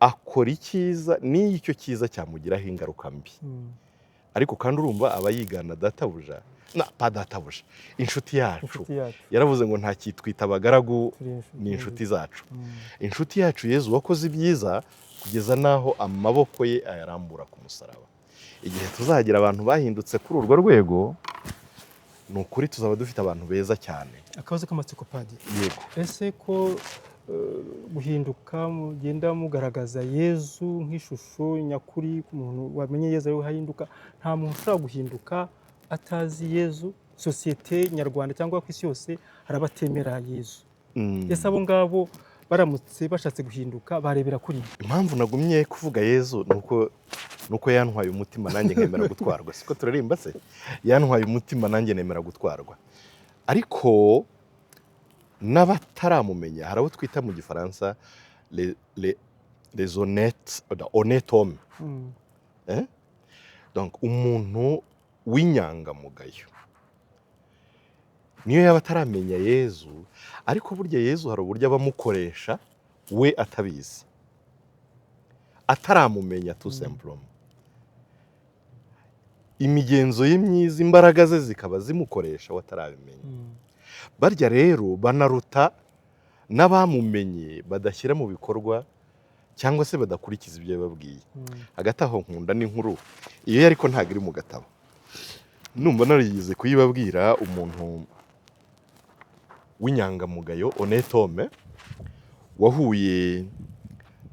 akora icyiza n'iyo icyo cyiza cyamugiraho ingaruka mbi. Ariko kandi urumva aba yigana databuja, pa databuja, inshuti yacu. Yaravuze ngo nta kitwita abagaragu, ni inshuti zacu. Inshuti yacu Yezu wakoze ibyiza kugeza naho amaboko ye ayarambura ku musaraba. Igihe tuzagira abantu bahindutse kuri urwo rwego, ni ukuri tuzaba dufite abantu beza cyane. Akabazo k'amatsiko Padiri. Yego. Ese ko guhinduka mugenda mugaragaza Yezu nk'ishusho nyakuri ku muntu wamenye Yezu ariwe hahinduka, nta muntu ushobora guhinduka atazi Yezu? Sosiyete nyarwanda cyangwa ku isi yose hari abatemera Yezu. Ese abo ngabo baramutse bashatse guhinduka barebera kuri? Impamvu nagumye kuvuga Yezu nuko yantwaye umutima nanjye nkemera gutwarwa. Siko turirimba se? Yantwaye umutima nanjye nemera gutwarwa. Ariko n'abataramumenya hari abo twita mu Gifaransa les honnêtes hommes. Donc umuntu w'inyangamugayo niyo yaba ataramenya Yezu, ariko burya Yezu hari uburyo abamukoresha we atabizi, ataramumenya tout simplement. Imigenzo ye myiza, imbaraga ze zikaba zimukoresha watarabimenya. Barya rero banaruta n'abamumenye badashyira mu bikorwa cyangwa se badakurikiza ibyo babwiye. Hagati aho nkunda n'inkuru iyo ariko ntago iri mu gatabo, numva nariyize kuyibabwira. Umuntu w'inyangamugayo honnête homme wahuye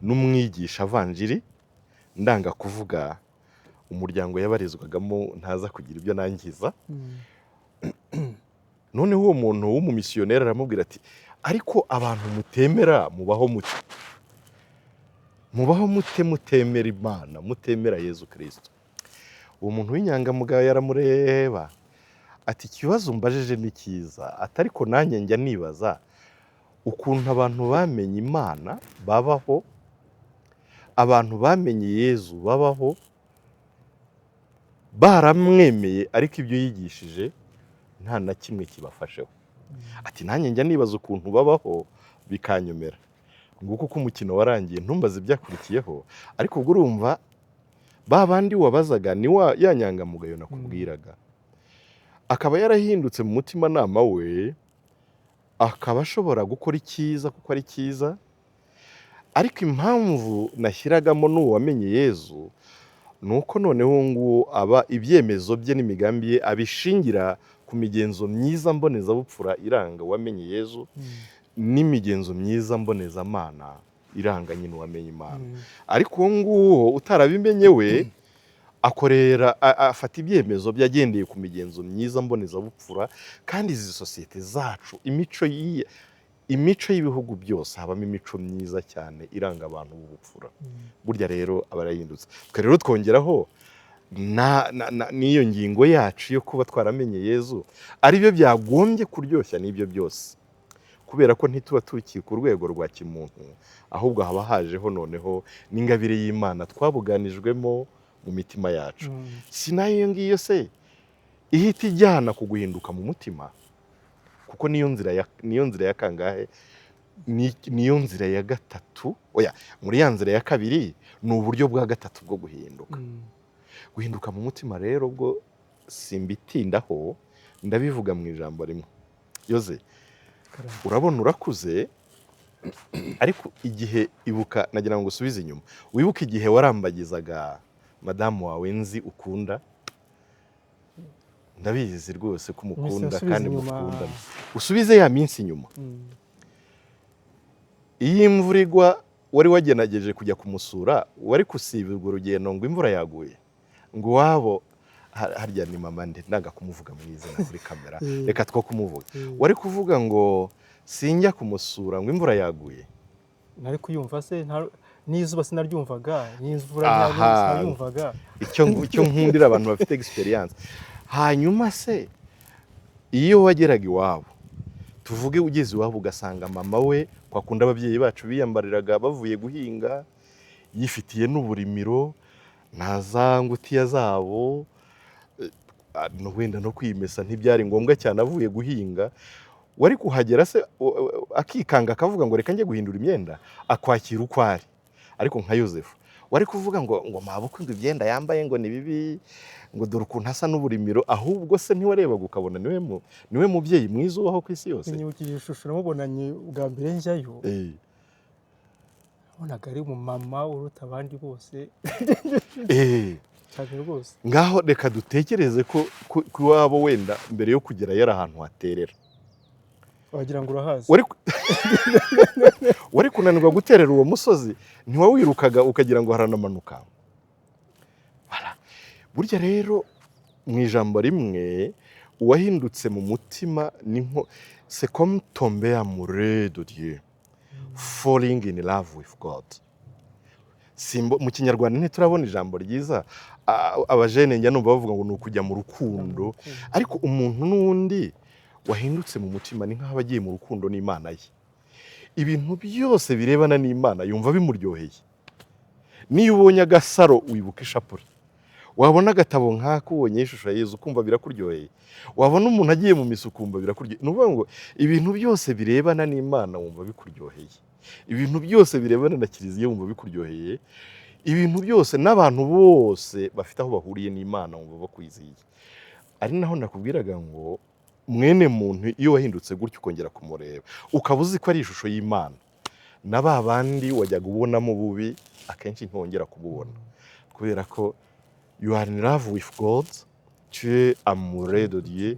n'umwigisha vanjiri, ndanga kuvuga umuryango yabarizwagamo ntaza kugira ibyo nangiza. noneho uwo muntu w'umumisiyoneri aramubwira ati ariko abantu mutemera mubaho mute, mubaho mute mutemera Imana, mutemera Yezu Kristo. Uwo muntu w'inyangamugayo yaramureba ati ikibazo mbajije ni cyiza, atariko nanjye njya nibaza ukuntu abantu bamenye Imana babaho, abantu bamenye Yezu babaho, baramwemeye ariko ibyo yigishije nta na kimwe kibafasheho. Ati nanjye njya nibaza ukuntu babaho bikanyomera. Nguko uko umukino warangiye, ntumbaze ibyakurikiyeho, ariko ubwo urumva ba bandi wabazaga ni ya nyangamugayo nakubwiraga, akaba yarahindutse mu mutima nama we, akaba ashobora gukora icyiza kuko ari cyiza. Ariko impamvu nashyiragamo n'uwo wamenye Yezu ni uko noneho nguwo aba ibyemezo bye n'imigambi ye abishingira ku migenzo myiza mbonezabupfura iranga uwamenye Yezu, n'imigenzo myiza mbonezamana iranga nyine uwamenye Imana. Ariko uwo nguwo utarabimenye we afata ibyemezo byagendeye ku migenzo myiza mbonezabupfura. Kandi izi sosiyete zacu, imico y'ibihugu byose habamo imico myiza cyane iranga abantu b'ubupfura. Burya rero aba yarahindutse. Twe rero twongeraho n'iyo ngingo yacu yo kuba twaramenye Yezu, aribyo byagombye kuryoshya n'ibyo byose, kubera ko ntituba tukiri ku rwego rwa kimuntu, ahubwo haba hajeho noneho n'ingabire y'Imana twabuganijwemo mu mitima yacu. Si nayo ngiyo se ihita ijyana ku guhinduka mu mutima, kuko niyo nzira ya kangahe, niyo nzira ya gatatu. Oya, muri ya nzira ya kabiri ni uburyo bwa gatatu bwo guhinduka. Guhinduka mu mutima rero bwo simbitindaho, ndabivuga mu ijambo rimwe. Yoze, urabona urakuze, ariko igihe ibuka, nagira ngo usubize inyuma, wibuke igihe warambagizaga madamu wawe nzi ukunda. Ndabizi rwose ko umukunda kandi mukunda. Usubize ya minsi inyuma. Iyo imvura igwa wari wagerageje kujya kumusura, wari kusibirwa urugendo ngo imvura yaguye, ngo wabo harya ni mama nde, nanga kumuvuga mu izina kuri kamera, reka two kumuvuga. Wari kuvuga ngo sinjya kumusura ngo imvura yaguye. Nari kuyumva se, n'izuba sinaryumvaga, n'imvura sinayumvaga. Icyo nkundira abantu bafite experience. Hanyuma se iyo wageraga iwabo, tuvuge ugeze iwabo ugasanga mama we, kwa kundi ababyeyi bacu biyambariraga bavuye guhinga, yifitiye n'uburimiro na za ngutiya zabo, wenda no kwimesa ntibyari ngombwa cyane avuye guhinga, wari kuhagera se akikanga akavuga ngo reka njye guhindura imyenda, akwakira uko ari. Ariko nka Yozefu wari kuvuga ngo mabukwe ngo ibyenda yambaye ngo ni bibi, ngo dore ukuntu asa n'uburimiro, ahubwo se ntiwarebaga ukabona niwe mubyeyi mwiza ubaho ku isi yose. Nyibukije ishusho namubonanye bwa mbere njyayo, nabonaga ari umumama uruta abandi bose. Cyane rwose. Ngaho reka dutekereze ko iwabo wenda mbere yo kugera yari ahantu haterera, wagira ngo urahazi. Wari kunanirwa guterera uwo musozi, ntiwawirukaga ukagira ngo haranamanuka. Burya rero mu ijambo rimwe, uwahindutse mu mutima ni nko c'est comme tomber amoureux de Dieu, falling in love with God. Mu Kinyarwanda ntiturabona ijambo ryiza, abajene njya numva bavuga ngo ni ukujya mu rukundo, ariko umuntu n'undi wahindutse mu mutima ni nk'aho agiye mu rukundo n'Imana ye. Ibintu byose birebana n'Imana yumva bimuryoheye. Niyo ubonye agasaro wibuka ishapure, wabona agatabo nk'ako ubonye ishusho ya Yezu ukumva birakuryoheye, wabona umuntu agiye mu misa ukumva birakuryoheye. Ni ukuvuga ngo ibintu byose birebana n'Imana wumva bikuryoheye, ibintu byose birebana na Kiliziya wumva bikuryoheye, ibintu byose n'abantu bose bafite aho bahuriye n'Imana wumva bakwizihiye. Ari naho nakubwiraga ngo mwene muntu iyo wahindutse gutyo ukongera kumureba, ukaba uzi ko ari ishusho y'Imana, na ba bandi wajyaga ubonamo bubi akenshi ntongera kububona, kubera ko you are in love with God, tu es amoureux de Dieu.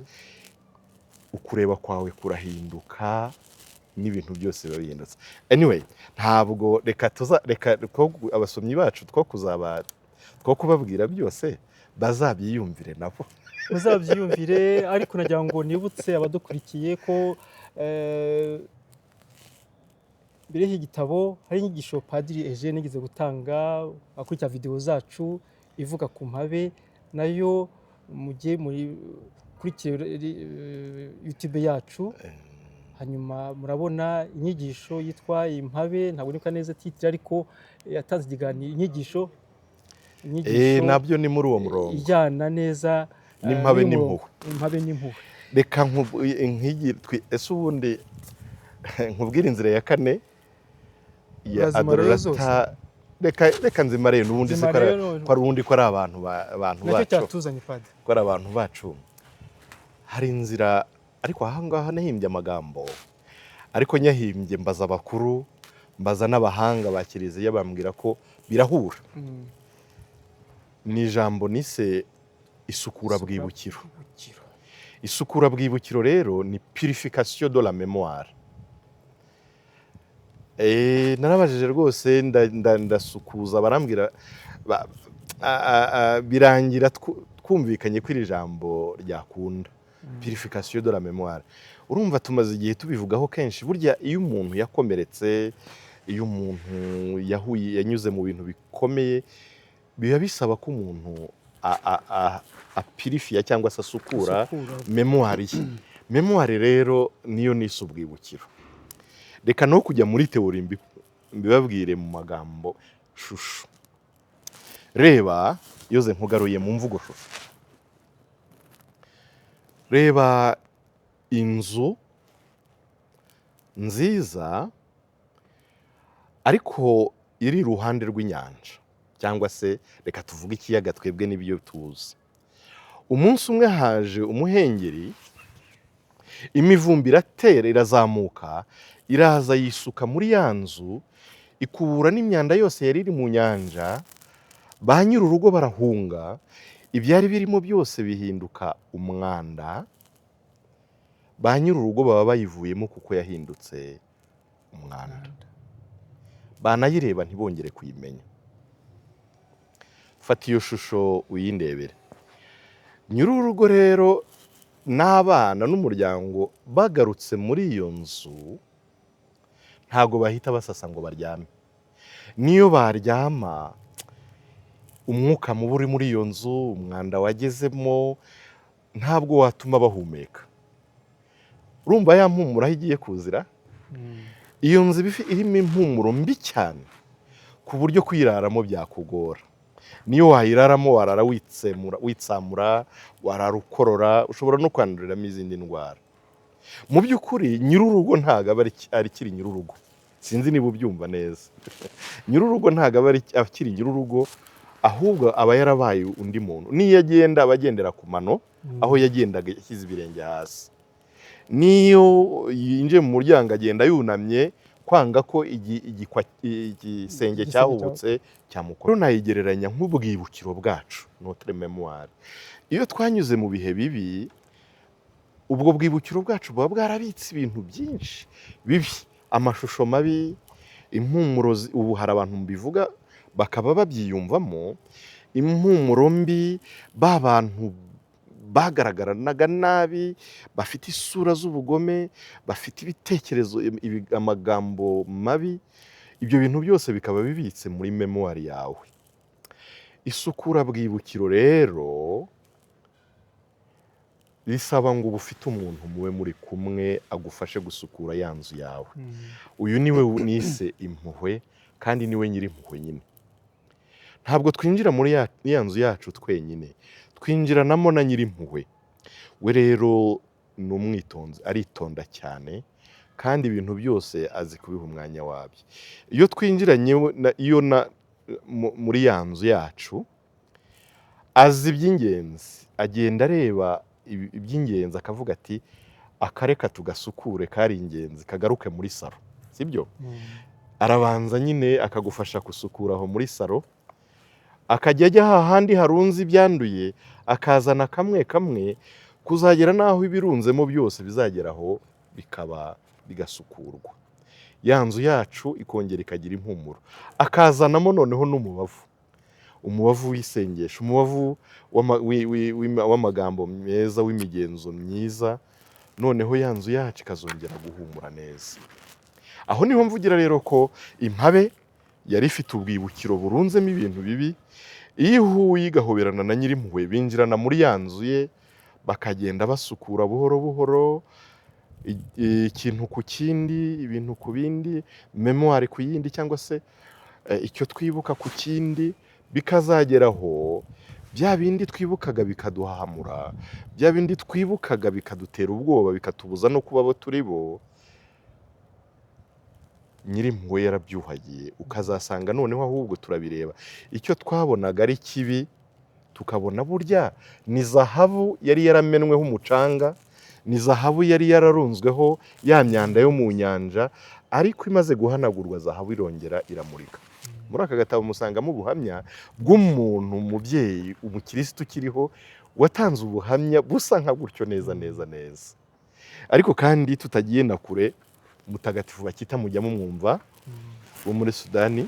Ukureba kwawe kurahinduka, n'ibintu byose biba bihindutse. Anyway, ntabwo reka abasomyi bacu two kubabwira byose bazabyiyumvire nabo. muzabyiyumvire. Ariko nagira ngo nibutse abadukurikiye ko mbere y'iki gitabo hari inyigisho Padiri Eugene yigeze gutanga akurikira video zacu ivuga ku mpabe, nayo mujye kuri YouTube yacu, hanyuma murabona inyigisho yitwa Impabe, ntabwo nibuka neza titre, ariko yatanze ikiganiro inyigisho nabyo ni muri uwo murongo ijyana neza n'impabe n'impuhwe. Impabe n'impuhwe. Reka ese ubundi nkubwira inzira ya kane ya Adorata. Reka nzimare n'ubundi se ko ari ubundi ko ari abantu bacu, cyatuzanye Padiri, ko ari abantu bacu. Hari inzira, ariko aha ngaha nahimbye amagambo, ariko nyahimbye mbaza abakuru, mbaza n'abahanga ba Kiliziya, bambwira ko birahura. Ni ijambo nise isukura bwibukiro. Isukura bwibukiro rero ni purification de la mémoire. Narabajije rwose ndasukuza, barambwira birangira twumvikanye ko iri jambo ryakunda, purification de la mémoire. Urumva tumaze igihe tubivugaho kenshi, burya iyo umuntu yakomeretse, iyo umuntu yanyuze mu bintu bikomeye, biba bisaba ko umuntu apirifiya cyangwa se asukura memoire ye. Memoire rero niyo nise ubwibukiro. Reka no kujya muri teori mbibabwire mu magambo shusho. Reba yoze nkugaruye mu mvugo shusho. Reba inzu nziza ariko iri iruhande rw'inyanja, cyangwa se reka tuvuge ikiyaga, twebwe n'ibyo tuzi. Umunsi umwe haje umuhengeri, imivumbi iratera irazamuka, iraza yisuka muri ya nzu, ikubura n'imyanda yose yari iri mu nyanja. Ba nyir'urugo barahunga, ibyari birimo byose bihinduka umwanda. Ba nyir'urugo baba bayivuyemo kuko yahindutse umwanda, banayireba ntibongere kuyimenya. Fata iyo shusho uyindebere. Nyir'urugo rero n'abana n'umuryango bagarutse muri iyo nzu, ntago bahita basasa ngo baryame. Niyo baryama, umwuka mubi uri muri iyo nzu, umwanda wagezemo, ntabwo watuma bahumeka. Urumva ya mpumuro aho igiye kuzira? Iyo nzu irimo impumuro mbi cyane ku buryo kuyiraramo byakugora. Niyo wayiraramo warara witsamura, warara ukorora, ushobora no kwanduriramo izindi ndwara. Mu by'ukuri nyir'urugo ntago aba akiri nyir'urugo. Sinzi niba ubyumva neza. Nyir'urugo ntago aba akiri nyir'urugo, ahubwo aba yarabaye undi muntu. Niyo agenda abagendera ku mano, aho yagendaga yashyize ibirenge hasi. Niyo yinjiye mu muryango agenda yunamye, kwanga ko igisenge cyahubutse cyamukora. Nayigereranya nk'ubwibukiro bwacu, notre mémoire. Iyo twanyuze mu bihe bibi, ubwo bwibukiro bwacu buba bwarabitse ibintu byinshi bibi, amashusho mabi, impumuro. Ubu hari abantu bivuga bakaba babyiyumvamo, impumuro mbi, ba bantu bagaragaraga nabi, bafite isura z'ubugome, bafite ibitekerezo, amagambo mabi. Ibyo bintu byose bikaba bibitse muri memoire yawe. Isukura bwibukiro rero risaba ngo ufite umuntu muwe muri kumwe agufashe gusukura ya nzu yawe. Uyu niwe nise impuhwe, kandi niwe nyiri impuhwe nyine. Ntabwo twinjira muri ya nzu yacu twenyine, twinjiranamo na nyiri impuhwe. We rero ni umwitonzi, aritonda cyane, kandi ibintu byose azi kubiha umwanya wabyo. Iyo twinjiranye muri ya nzu yacu, azi iby'ingenzi, agenda areba iby'ingenzi akavuga ati akareka tugasukure, kari ingenzi kagaruke muri saro, sibyo? Arabanza nyine akagufasha gusukura aho muri saro, akajya ajya hahandi harunze ibyanduye, akazana kamwe kamwe, kuzagera n'aho ibirunzemo byose bizageraho bigasukurwa. Ya nzu yacu ikongera ikagira impumuro. Akazanamo noneho n'umubavu. umubavu w'isengesho, umubavu w'amagambo meza, w'imigenzo myiza, noneho ya nzu yacu ikazongera guhumura neza. Aho niho mvugira rero ko Impabe yari ifite ubwibukiro burunzemo ibintu bibi, iyo ihuye igahoberana na Nyirimpuhwe binjirana muri ya nzu ye, bakagenda basukura buhoro buhoro, ikintu ku kindi, ibintu ku bindi, memoire ku yindi, cyangwa se icyo twibuka ku kindi, bikazageraho bya bindi twibukaga bikaduhamura, bya bindi twibukaga bikadutera ubwoba, bikatubuza no kuba abo turi bo, Nyirimpuhwe yarabyuhagiye, ukazasanga noneho ahubwo turabireba, icyo twabonaga ari kibi tukabona burya ni zahabu yari yaramenweho umucanga, ni zahabu yari yararunzweho ya myanda yo mu nyanja, ariko imaze guhanagurwa zahabu irongera iramurika. Muri aka gatabo musangamo ubuhamya bw'umuntu, umubyeyi, umukirisitu ukiriho, watanze ubuhamya busa nka gutyo neza neza neza. Ariko kandi tutagiye na kure, Mutagatifu Bakita mujya mumwumva, wo muri Sudani,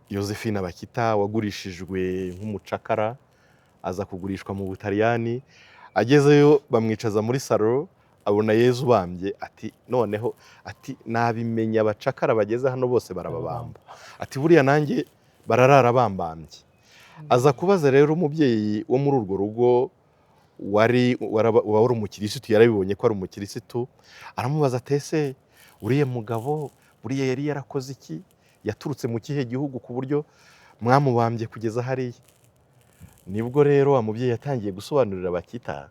Josephine Bakita wagurishijwe nk'umucakara, aza kugurishwa mu Butaliyani, agezeyo bamwicaza muri salo, abona Yezu bambye, ati noneho, ati nabimenya abacakara bageze hano bose barababamba, ati buriya nanjye bararara bambambye. Aza kubaza rero umubyeyi wo muri urwo rugo wari umukirisitu, yarabibonye ko ari umukirisitu, aramubaza atese uriya mugabo buriya yari yarakoze iki, yaturutse mu kihe gihugu ku buryo mwamubambye kugeza hariya? Nibwo rero wa mubyeyi yatangiye gusobanurira Bakita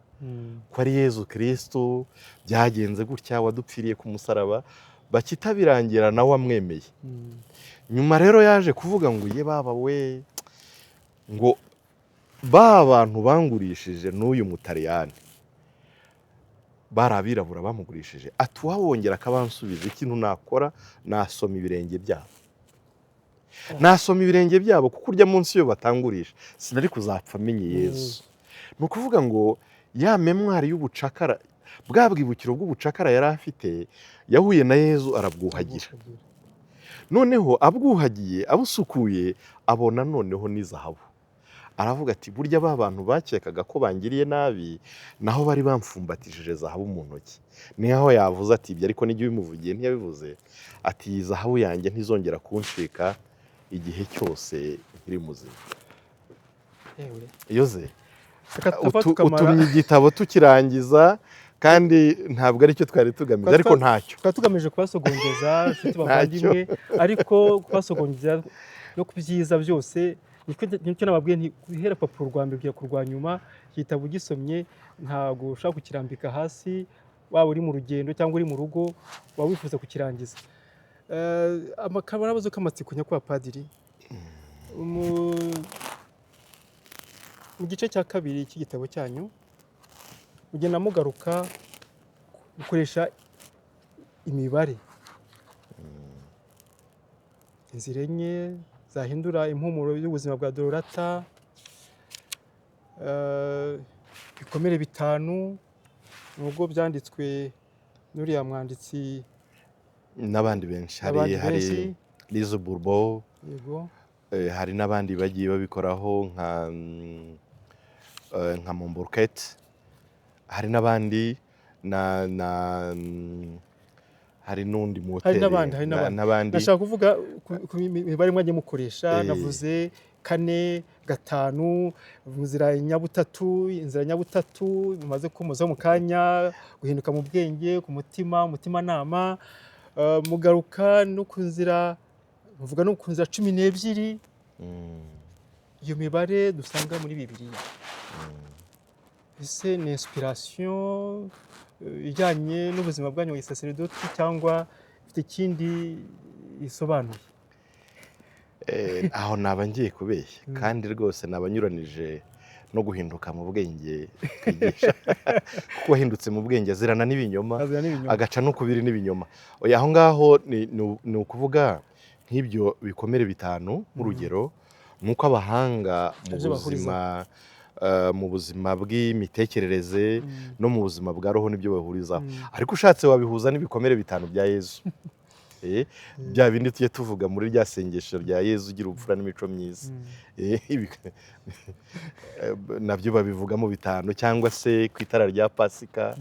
ko ari Yezu Kristo, byagenze gutya, wadupfiriye ku musaraba. Bakita birangira nawe amwemeye. Nyuma rero yaje kuvuga ngo ye baba we, ngo ba bantu bangurishije n'uyu Mutaliyani bari abirabura bamugurishije, ati uwabongera akabansubiza, ikintu nakora nasoma ibirenge byabo, nasoma ibirenge byabo, kuko urya munsi iyo batangurisha sinari kuzapfa amenye Yezu. Ni ukuvuga ngo ya memwari y'ubucakara, bwa bwibukiro bw'ubucakara yari afite, yahuye na Yezu arabwuhagira. Noneho abwuhagiye, abusukuye, abona noneho ni zahabu. Aravuga ati burya ba bantu bakekaga ko bangiriye nabi, naho bari bamfumbatishije zahabu mu ntoki. Niho yavuze ati ibyo, ariko n'igihe bimuvugiye ntiyabivuze, ati zahabu yanjye ntizongera kunshika igihe cyose nkiri muzima. Yoze, utumye igitabo tukirangiza, kandi ntabwo aricyo twari tugamije, ariko ntacyo twari tugamije kubasogongeza inshuti bavandimwe, ariko kubasogongeza no ku byiza byose. Nicyo nababwiye nti guhera papuro rwa mbere kugera ku rwa nyuma, igitabo ugisomye ntabwo ushaka kukirambika hasi, waba uri mu rugendo cyangwa uri mu rugo, waba wifuza kukirangiza. Akabazo k'amatsiko nyakubahwa Padiri, mu gice cya kabiri cy'igitabo cyanyu mugenda mugaruka gukoresha imibare, inzira enye zahindura impumuro y'ubuzima bwa Dorota, ibikomere 5, nubwo byanditswe n'uriya mwanditsi n'abandi benshi, hari Lize Bourbeau, hari n'abandi bagiye babikoraho nka Montbourquet, hari n'abandi hari n'undi moteri, n'abandi. Nashaka kuvuga ku mibare mwagiye mukoresha, navuze 4, 5, inzira nyabutatu mumaze kumozaho mu kanya, guhinduka mu bwenge, ku mutima, umutimanama, mugaruka no ku nzira, muvuga no ku nzira 12. Iyo mibare dusanga muri Bibiliya, ese ni inspiration ijyanye n'ubuzima bwanyu bw'isaserdoti, cyangwa ifite ikindi isobanuye? Aho naba ngiye kubeshya, kandi rwose nabanyuranije no guhinduka mu bwenge kwigisha, kuko wahindutse mu bwenge azirana n'ibinyoma, agaca no kubiri n'ibinyoma. Aho ngaho ni ukuvuga nk'ibyo bikomere 5 nk'urugero, nuko abahanga mu buzima bw'imitekerereze no mu buzima bwa roho nibyo bahurizaho. Ariko ushatse wabihuza n'ibikomere 5 bya Yezu. bya bindi tujye tuvuga muri rya sengesho rya Yezu ugira ubupfura n'imico myiza. Nabyo babivugamo bitanu, cyangwa se ku itara rya Pasika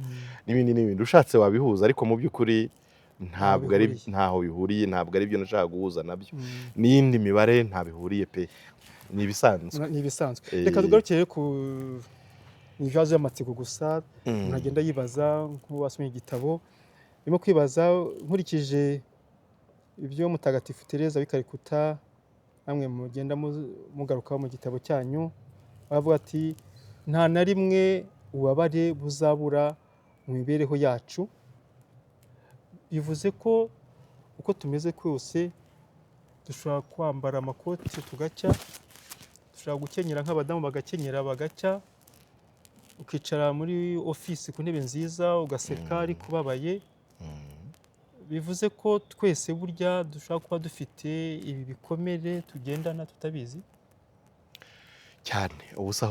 n'ibindi ushatse wabihuza, ariko mu by'ukuri ntaho bihuriye, ntabwo ari byo nashaka guhuza nabyo. N'iyindi mibare ntabihuriye pe, ni ibisanzwe. Reka tugarukire ku ibibazo y'amatsiko gusa umuntu agenda yibaza nk'uwasomye igitabo. Ndimo kwibaza nkurikije ibyo Mutagatifu Tereza w'i Calcutta namwe mugenda mugarukaho mu gitabo cyanyu, bavuga ati nta na rimwe ububabare buzabura mu mibereho yacu. Bivuze ko uko tumeze kose dushobora kwambara amakoti tugacya, dushobora gukenyera nk'abadamu bagakenyera bagacya, ukicara muri ofisi ku ntebe nziza ugaseka ariko ubabaye. Bivuze ko twese burya dushobora kuba dufite ibi bikomere tugendana tutabizi cyane. Ubusa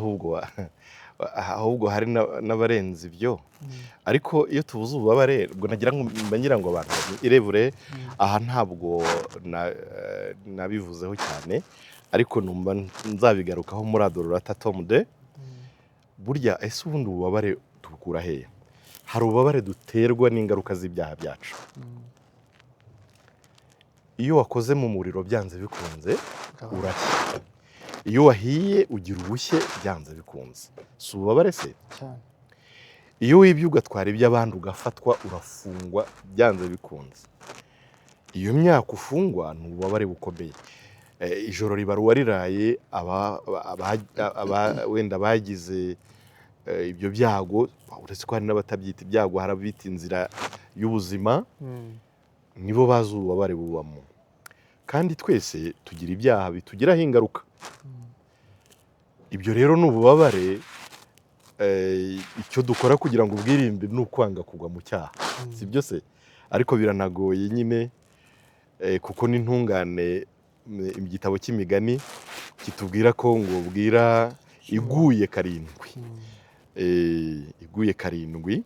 ahubwo hari n'abarenze ibyo. Ariko iyo tubuze ububabare, ubwo nagira ngo abantu irebure aha ntabwo nabivuzeho cyane, ariko numva nzabigarukaho muri Adorata Tome 2. Burya ese ubundi ububabare tubukura hehe? Hari ububabare duterwa n'ingaruka z'ibyaha byacu. Iyo wakoze mu muriro byanze bikunze urashya, iyo wahiye ugira ubushye byanze bikunze, si ububabare se? Iyo wibye ugatwara iby'abandi ugafatwa urafungwa byanze bikunze, iyo myaka ufungwa ni ububabare bukomeye. Ijoro riba ruwariraye, wenda bagize ibyo byago, uretse ko hari n'abatabyita ibyago, hari abita inzira y'ubuzima, nibo bazi ububabare bubamo. Kandi twese tugira ibyaha bitugiraho ingaruka. Ibyo rero ni ububabare. Icyo dukora kugira ngo ubwirinde ni ukwanga kugwa mu cyaha, si byo se? Ariko biranagoye nyine, kuko n'intungane igitabo cy'imigani kitubwira ko ngo bwira iguye karindwi. Iguye karindwi.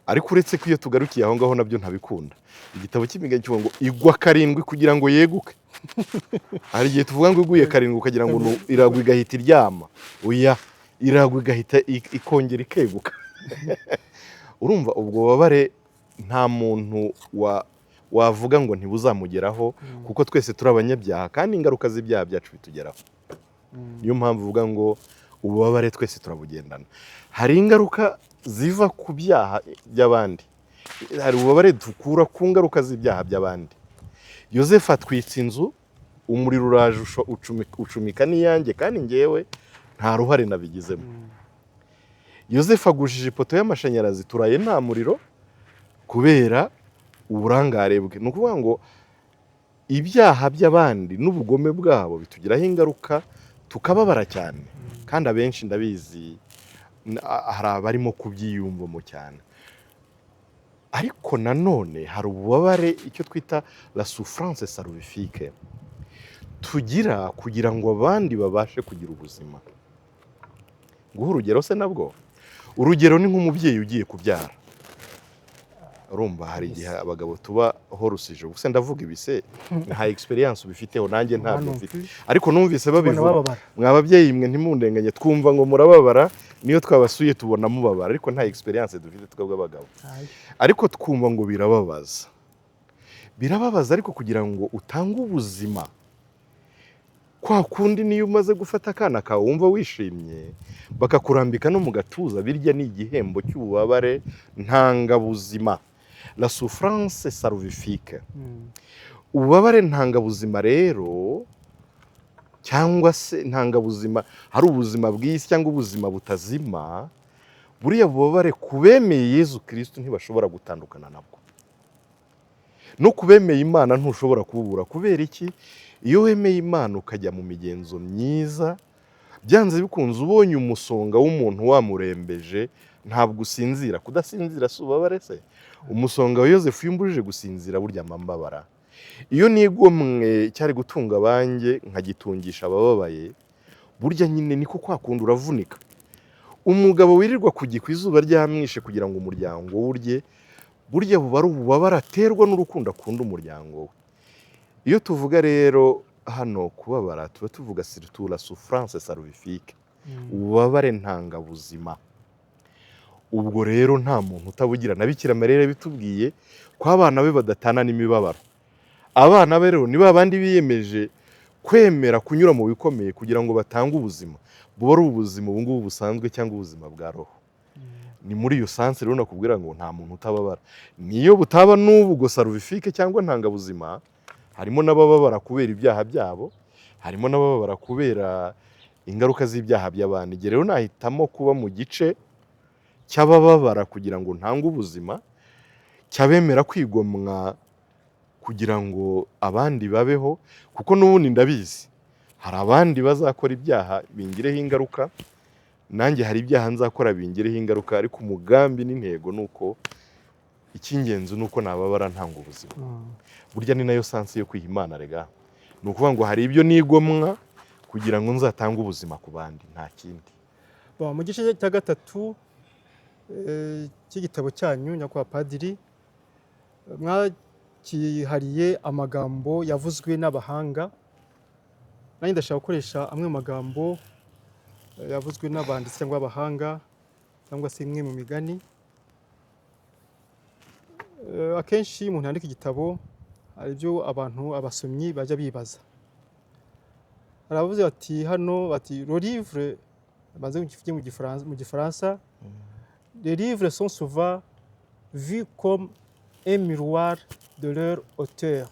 Ariko uretse ko iyo tugarukiye aho ngaho nabyo ntabikunda. Igitabo cy'imigani kivuga ngo igwa karindwi kugira ngo yeguke. Hari igihe tuvuga ngo iguye karindwi ukagira ngo iragwa igahita iryama. Oya, iragwa igahita ikongera ikeguka. Urumva ubwo bubabare nta muntu wavuga ngo ntibuzamugeraho, kuko twese turi abanyabyaha kandi ingaruka z'ibyaha byacu bitugeraho. Niyo mpamvu uvuga ngo ububabare twese turabugendana. Hari ingaruka ziva ku byaha by'abandi, hari ububabare dukura ku ngaruka z'ibyaha by'abandi. Yosefu atwitse inzu, umuriro uraje ucumika n'iyanjye kandi ngewe nta ruhare nabigizemo. Yosefu agujije ipoto y'amashanyarazi, turaye nta muriro kubera uburangare bwe. Ni ukuvuga ngo ibyaha by'abandi n'ubugome bwabo bitugiraho ingaruka, tukababara cyane. Kandi abenshi ndabizi hari abarimo kubyiyumvamo cyane. Ariko nanone hari ububabare, icyo twita la souffrance salvifique, tugira kugira ngo abandi babashe kugira ubuzima. Guha urugero se nabwo, urugero ni nk'umubyeyi ugiye kubyara. Urumva hari igihe abagabo tuba horusije, ubuse ndavuga ibise nta experience ubifiteho, nanjye ntabwo mfite, ariko numvise babivuga. Mwa babyeyi mwe ntimundenganye, twumva ngo murababara, niyo twabasuye tubona mubabara, ariko nta experience dufite twebwe abagabo. Ariko twumva ngo birababaza, ariko kugira ngo utange ubuzima, kwa kundi niyo umaze gufata akana kawe wumva wishimye, bakakurambika no mu gatuza, birya ni igihembo cy'ububabare ntangabuzima. La souffrance salvifique. Ububabare ntangabuzima rero, cyangwa se ntangabuzima, hari ubuzima bw'isi cyangwa ubuzima butazima, buriya bubabare kubemeye Yezu Kristo ntibashobora gutandukana nabwo. No kubemeye Imana ntushobora kububura. Kubera iki? Iyo wemeye Imana ukajya mu migenzo myiza, byanze bikunze ubonye umusonga w'umuntu wamurembeje, ntabwo usinzira. Kudasinzira si ububabare se? Umusonga wa Yosefu yumburije gusinzira burya amambabara. Iyo nigomwe cyari gutunga abanjye nkagitungisha abababaye, burya nyine niko kwakunda uravunika. Umugabo wirirwa kugikwa izuba ryamwishe kugira ngo umuryango urye, burya buba ari ububabare aterwa n'urukundo akunda umuryango we. Iyo tuvuga rero hano kubabara tuba tuvuga surtout la souffrance salvifique, ububabare ntangabuzima. Ubwo rero nta muntu utabugira, na Bikira Mariya bitubwiye ko abana be badatana n'imibabaro. Abana be rero ni babandi biyemeje kwemera kunyura mu bikomeye kugira ngo batange ubuzima, buba ari ubuzima ubu ngubu busanzwe cyangwa ubuzima bwa roho. Ni muri iyo sanse rero nakubwira ngo nta muntu utababara. Niyo butaba n'ubu ngo salvifique cyangwa ntangabuzima, harimo n'abababara kubera ibyaha byabo, harimo n'abababara kubera ingaruka z'ibyaha by'abandi. Igihe rero nahitamo kuba mu gice cy'abababara kugira ngo ntange ubuzima, cyabemera kwigomwa kugira ngo abandi babeho, kuko n'ubundi ndabizi hari abandi bazakora ibyaha bingireho ingaruka, nanjye hari ibyaha nzakora bingireho ingaruka, ariko umugambi n'intego nuko icy'ingenzi nuko nababara ntanga ubuzima. Burya ni nayo sansi yo kwiha Imana rega. Ni ukuvuga ngo hari ibyo nigomwa kugira ngo nzatange ubuzima ku bandi, nta kindi. Mu gice cya gatatu cy'igitabo cyanyu nyakubahwa padiri, mwakihariye amagambo yavuzwe n'abahanga. Nanjye ndashaka gukoresha amwe mu magambo yavuzwe n'abanditsi cyangwa abahanga, cyangwa se imwe mu migani. Akenshi iyo umuntu yandika igitabo hari ibyo abantu abasomyi bajya bibaza. Aravuze ati hano bati le livre, banze mu gifaransa, les livres sont souvent vus comme un miroir de leur auteur,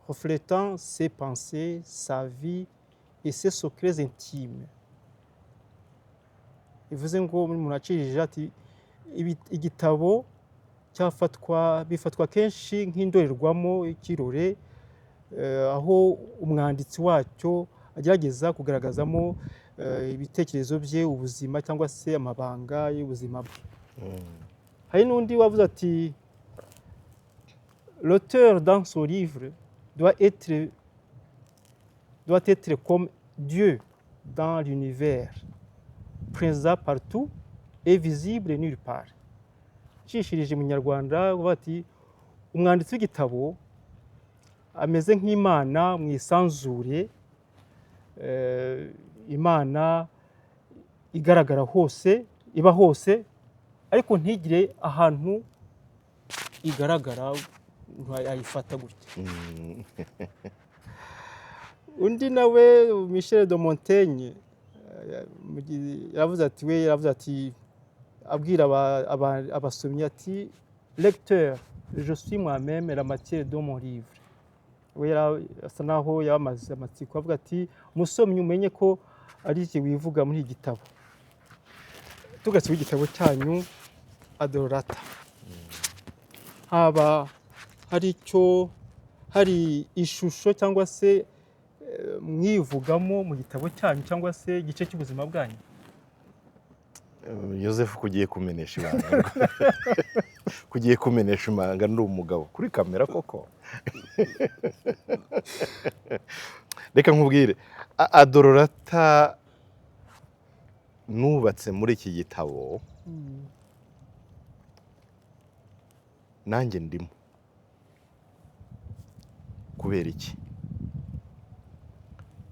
reflétant ses pensées, sa vie et ses secrets intimes. Bivuze ngo umuntu acirije ati igitabo bifatwa kenshi nk'indorerwamo y'ikirore, aho umwanditsi wacyo agerageza kugaragazamo ibitekerezo bye, ubuzima cyangwa se amabanga y'ubuzima bwe. Hari n'undi wavuze ati l'auteur dans son livre doit être comme Dieu dans l'univers, présent partout et visible nulle part. Nshishirije mu Nyarwanda uvuga ati umwanditsi w'igitabo ameze nk'Imana mu isanzure, Imana igaragara hose, iba hose, ariko ntigire ahantu igaragara ayifata gutya. Undi nawe Michel de Montaigne yavuze ati abwira abasomyi ati lecteur, je suis moi-même la matière de mon livre. We asa naho yamaze amatsiko avuga ati musomyi umenye ko ari iki wivuga muri iki gitabo. Tugatse igitabo cyanyu Adorata, haba hari ishusho cyangwa se mwivugamo mu gitabo cyanyu cyangwa se igice cy'ubuzima bwanyu? Joseph, kugiye kumenesha ibanga. Kugiye kumenesha ibanga ndi umugabo kuri kamera koko. Reka nkubwire, Adorata nubatse muri iki gitabo, nanjye ndimo. Kubera iki?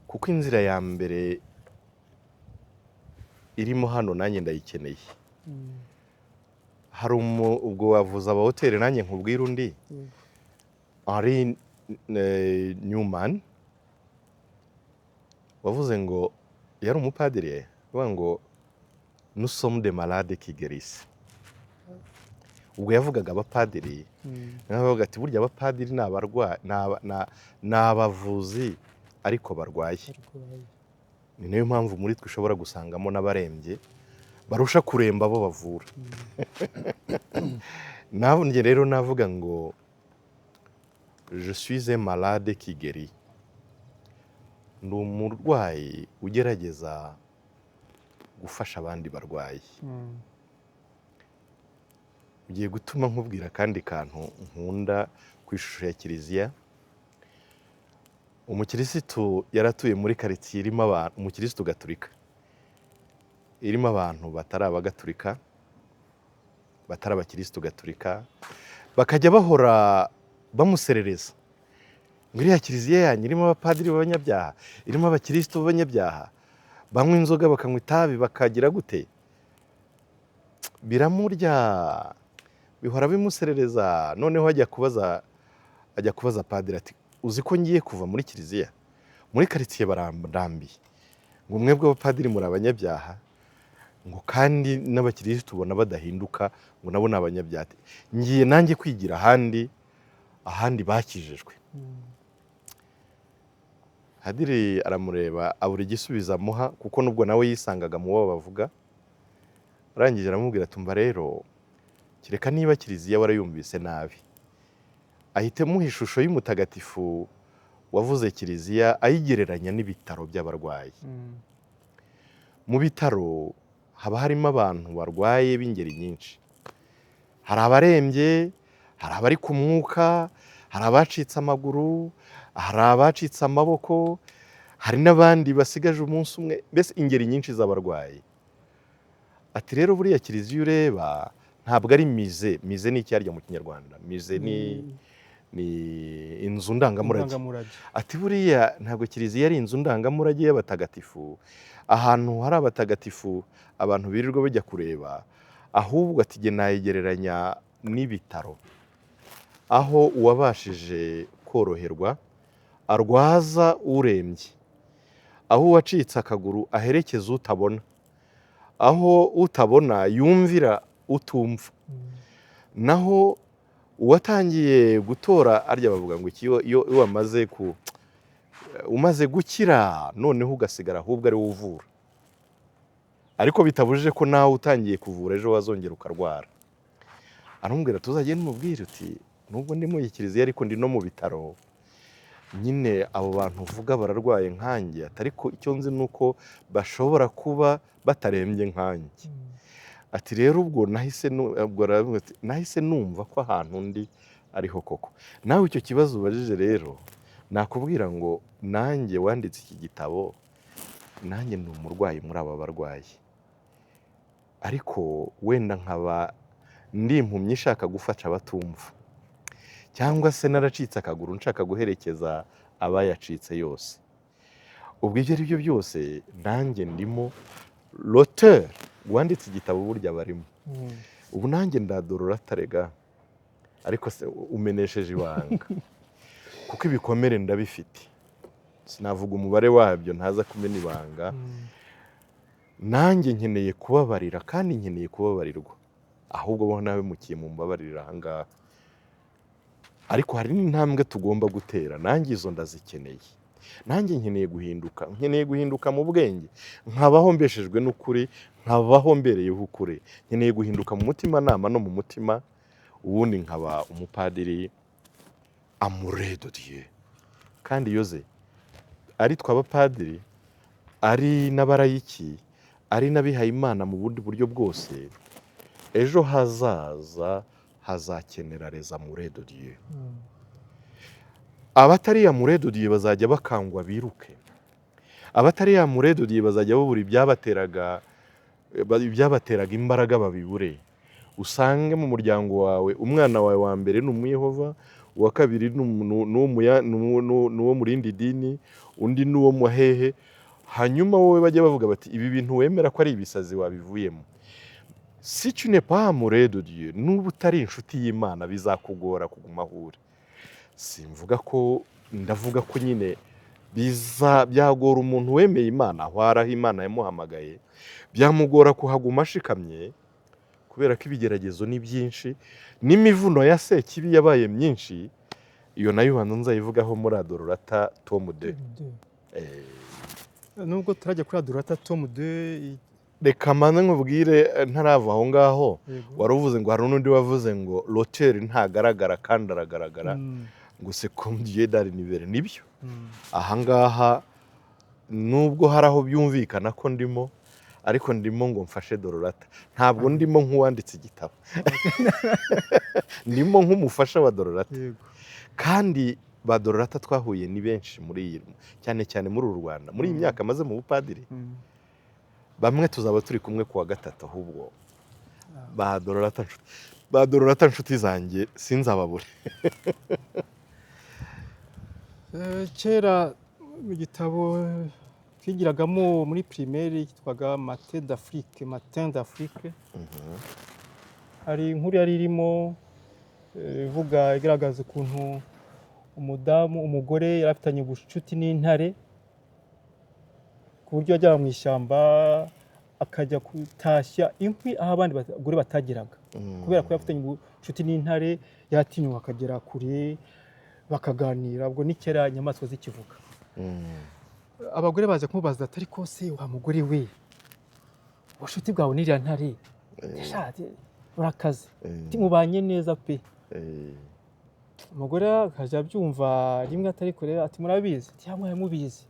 Kuko inzira ya mbere irimo hano nanjye ndayikeneye. Hari ubwo wavuza abahoteli, nanjye nkubwira undi, Henri Newman, wavuze ngo yari umupadiri, avuga ngo nous sommes des malades qui guérissent. Ubwo yavugaga abapadiri, navuga ati burya abapadiri ni abavuzi ariko barwaye. Ni nayo mpamvu muri twe ushobora gusangamo n'abarembye barusha kuremba abo bavura. Nabonye rero navuga ngo je suis un malade qui guérit. Ndi umurwayi ugerageza gufasha abandi barwayi. Ugiye gutuma nkubwira kandi kantu nkunda ku ishusho ya kiliziya. Umukirisitu yaratuye muri quartier irimo abantu, umukirisitu gatolika irimo abantu batari abagatolika, batari abakirisitu gatolika bakajya bahora bamuserereza ngo iriya kiliziya yanyu irimo abapadiri b'abanyabyaha, irimo abakirisitu b'abanyabyaha, banywa inzoga bakanywa itabi bakagira gute, biramurya bihora bimuserereza. Noneho ajya kubaza padiri ati uzi ko ngiye kuva muri kiliziya, muri karitsiye barandambiye ngo mwebwe abapadiri muri abanyabyaha, ngo kandi n'abakirisitu tubona badahinduka ngo nabo ni abanyabyaha, ngiye nanjye kwigira ahandi bakijijwe. Padiri aramureba abura igisubizo amuha, kuko nubwo nawe yisangaga mu bo bavuga. Arangije aramubwira tumva rero, kereka niba kiliziya warayumvise nabi. Ahita amuha ishusho y'umutagatifu wavuze kiliziya ayigereranya n'ibitaro by'abarwayi. Mu bitaro haba harimo abantu barwaye b'ingeri nyinshi. Hari abarembye, hari abari ku mwuka, hari abacitse amaguru, hari abacitse amaboko, hari n'abandi basigaje umunsi umwe, mbese ingeri nyinshi z'abarwayi. Ati rero buriya kiliziya ureba ntabwo ari mize. Mize ni icyarya mu Kinyarwanda. Mize ni inzu ndangamurage. Ati buriya ntabwo kiliziya ari inzu ndangamurage y'abatagatifu, ahantu hari abatagatifu abantu birirwa bajya kureba, ahubwo ati jye nayigereranya n'ibitaro, aho uwabashije koroherwa arwaza urembye, aho uwacitse akaguru aherekeza utabona, aho utabona yumvira utumva, naho uwatangiye gutora arya bavuga ngo iyo umaze gukira noneho ugasigara ahubwo ari uvura, ariko bitabujije ko nawe utangiye kuvura ejo wazongera ukarwara. Aramubwira tuzagende mubwire uti nubwo ndi mu kiliziya ariko ndi no mu bitaro, nyine abo bantu uvuga bararwaye nkanjye, ariko icyo nzi ni uko bashobora kuba batarembye nkanjye. Ati rero ubwo nahise numva ko ahantu ndi ariho koko. Nawe icyo kibazo ubajije rero nakubwira ngo nanjye wanditse iki gitabo, nanjye ndi umurwayi muri aba barwayi, ariko wenda nkaba ndi impumyi ishaka gufasha abatumva, cyangwa se naracitse akaguru nshaka guherekeza abayacitse yose. Ubwo ibyo ari byo byose nanjye ndimo l'auteur wanditse igitabo burya barimo. Ubu nanjye ndadorora atarega, ariko se umenesheje ibanga kuko ibikomere ndabifite, sinavuga umubare wabyo ntaza kumena ibanga. Nanjye nkeneye kubabarira kandi nkeneye kubabarirwa, ahubwo bo nawe mukiye mu mbabarira ahangaha. Ariko hari n'intambwe tugomba gutera, nanjye izo ndazikeneye. Nanjye nkeneye guhinduka mu bwenge, nkabaho mbeshejwe n'ukuri, nkabaho mbereyeho ukuri. Nkeneye guhinduka mu mutima nama no mu mutima, ubundi nkaba umupadiri amoureux de Dieu. Kandi yoze ari twabapadiri, ari n'abarayiki, ari n'abihaye Imana mu bundi buryo bwose, ejo hazaza hazakenera les amoureux de Dieu. Abatari amoureux de Dieu bazajya bakangwa biruke, abatari amoureux de Dieu bazajya babura ibyabateraga imbaraga babibure. Usange mu muryango wawe umwana wawe wa mbere ni umuyehova, uwa kabiri n'uwo mu rindi dini, undi n'uwo mu hehe, hanyuma wowe bajya bavuga bati ibi bintu wemera ko ari ibisazi wabivuyemo. Si tu n'es pas amoureux de Dieu, n'ubu utari inshuti y'Imana bizakugora kuguma ahure. Simvuga ko, ndavuga ko nyine byagora umuntu wemeye Imana aho araho Imana yamuhamagaye, byamugora kuhaguma ashikamye, kubera ko ibigeragezo ni byinshi n'imivuno ya Sekibi yabaye myinshi. Iyo nayo ubanza nzayivugaho muri Adorata tome 2. Nubwo turajya kuri Adorata tome 2, reka mbanze nkubwire ntarava aho ngaho. Waruvuze ngo hari n'undi wavuze ngo l'auteur ntagaragara kandi aragaragara, ngo c'est comme Dieu dans l'univers. Nibyo ahangaha nubwo hari aho byumvikana ko ndimo, ariko ndimo ngo mfashe Dororata, ntabwo ndimo nk'uwanditse igitabo. Ndimo nk'umufasha wa Dororata. Kandi ba Dororata twahuye ni benshi cyane muri uru Rwanda muri iyi myaka maze mu bupadiri. Bamwe tuzaba turi kumwe kuwa gatatu ahubwo badororata nshuti zanjye sinzababure. Kera mu gitabo twigiragamo muri primaire cyitwaga Matin d'Afrique, hari inkuru yari irimo ivuga igaragaza ukuntu umugore yari afitanye ubucuti n'intare, ku buryo yajyaga mu ishyamba akajya gutashya inkwi aho abandi bagore batageraga, kubera ko yafitanye ubucuti n'intare yatinyuka akagera kure bakaganira. Ubwo ni kera inyamaswa zikivuga. Abagore baje kumubaza ati ariko se wa mugore we, ubucuti bwawe n'iriya ntare urakaze mubanye neza pe? Umugore akajya abyumva rimwe atari kure ati murabizi? Ati hamwe mubizi.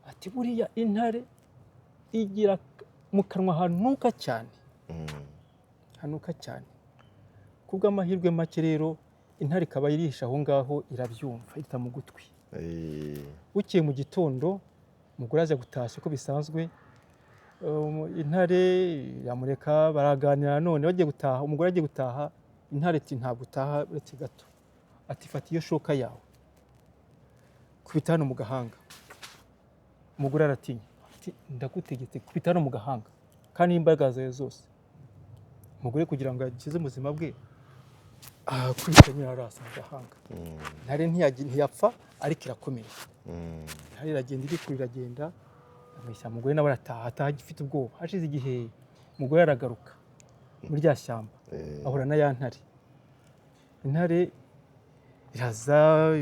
Ati buriya intare igira mu kanwa hanuka cyane, hanuka cyane. Kubw'amahirwe make rero intare ikaba irisha aho ngaho irabyumva ita mu gutwi. Bukeye mu gitondo umugore aje gutashya uko bisanzwe, intare yamureka baraganira. None bagiye gutaha, umugore agiye gutaha, intare iti ntabwo utaha uretse gato. Ati fata iyo shoka yawe kubita hano mu gahanga. Umugore aratinya ati ndagutegetse kubita hano mu gahanga kandi imbaraga zawe zose. Umugore kugira ngo akize ubuzima bwe kubita nyine arasa mu gahanga. Intare ntiyapfa ariko irakomeye. Intare iragenda iragenda amwishyamba. Umugore nawe ataha agifite ubwoba. Hashize igihe umugore aragaruka muri rya shyamba ahura na ya ntare. Intare iraza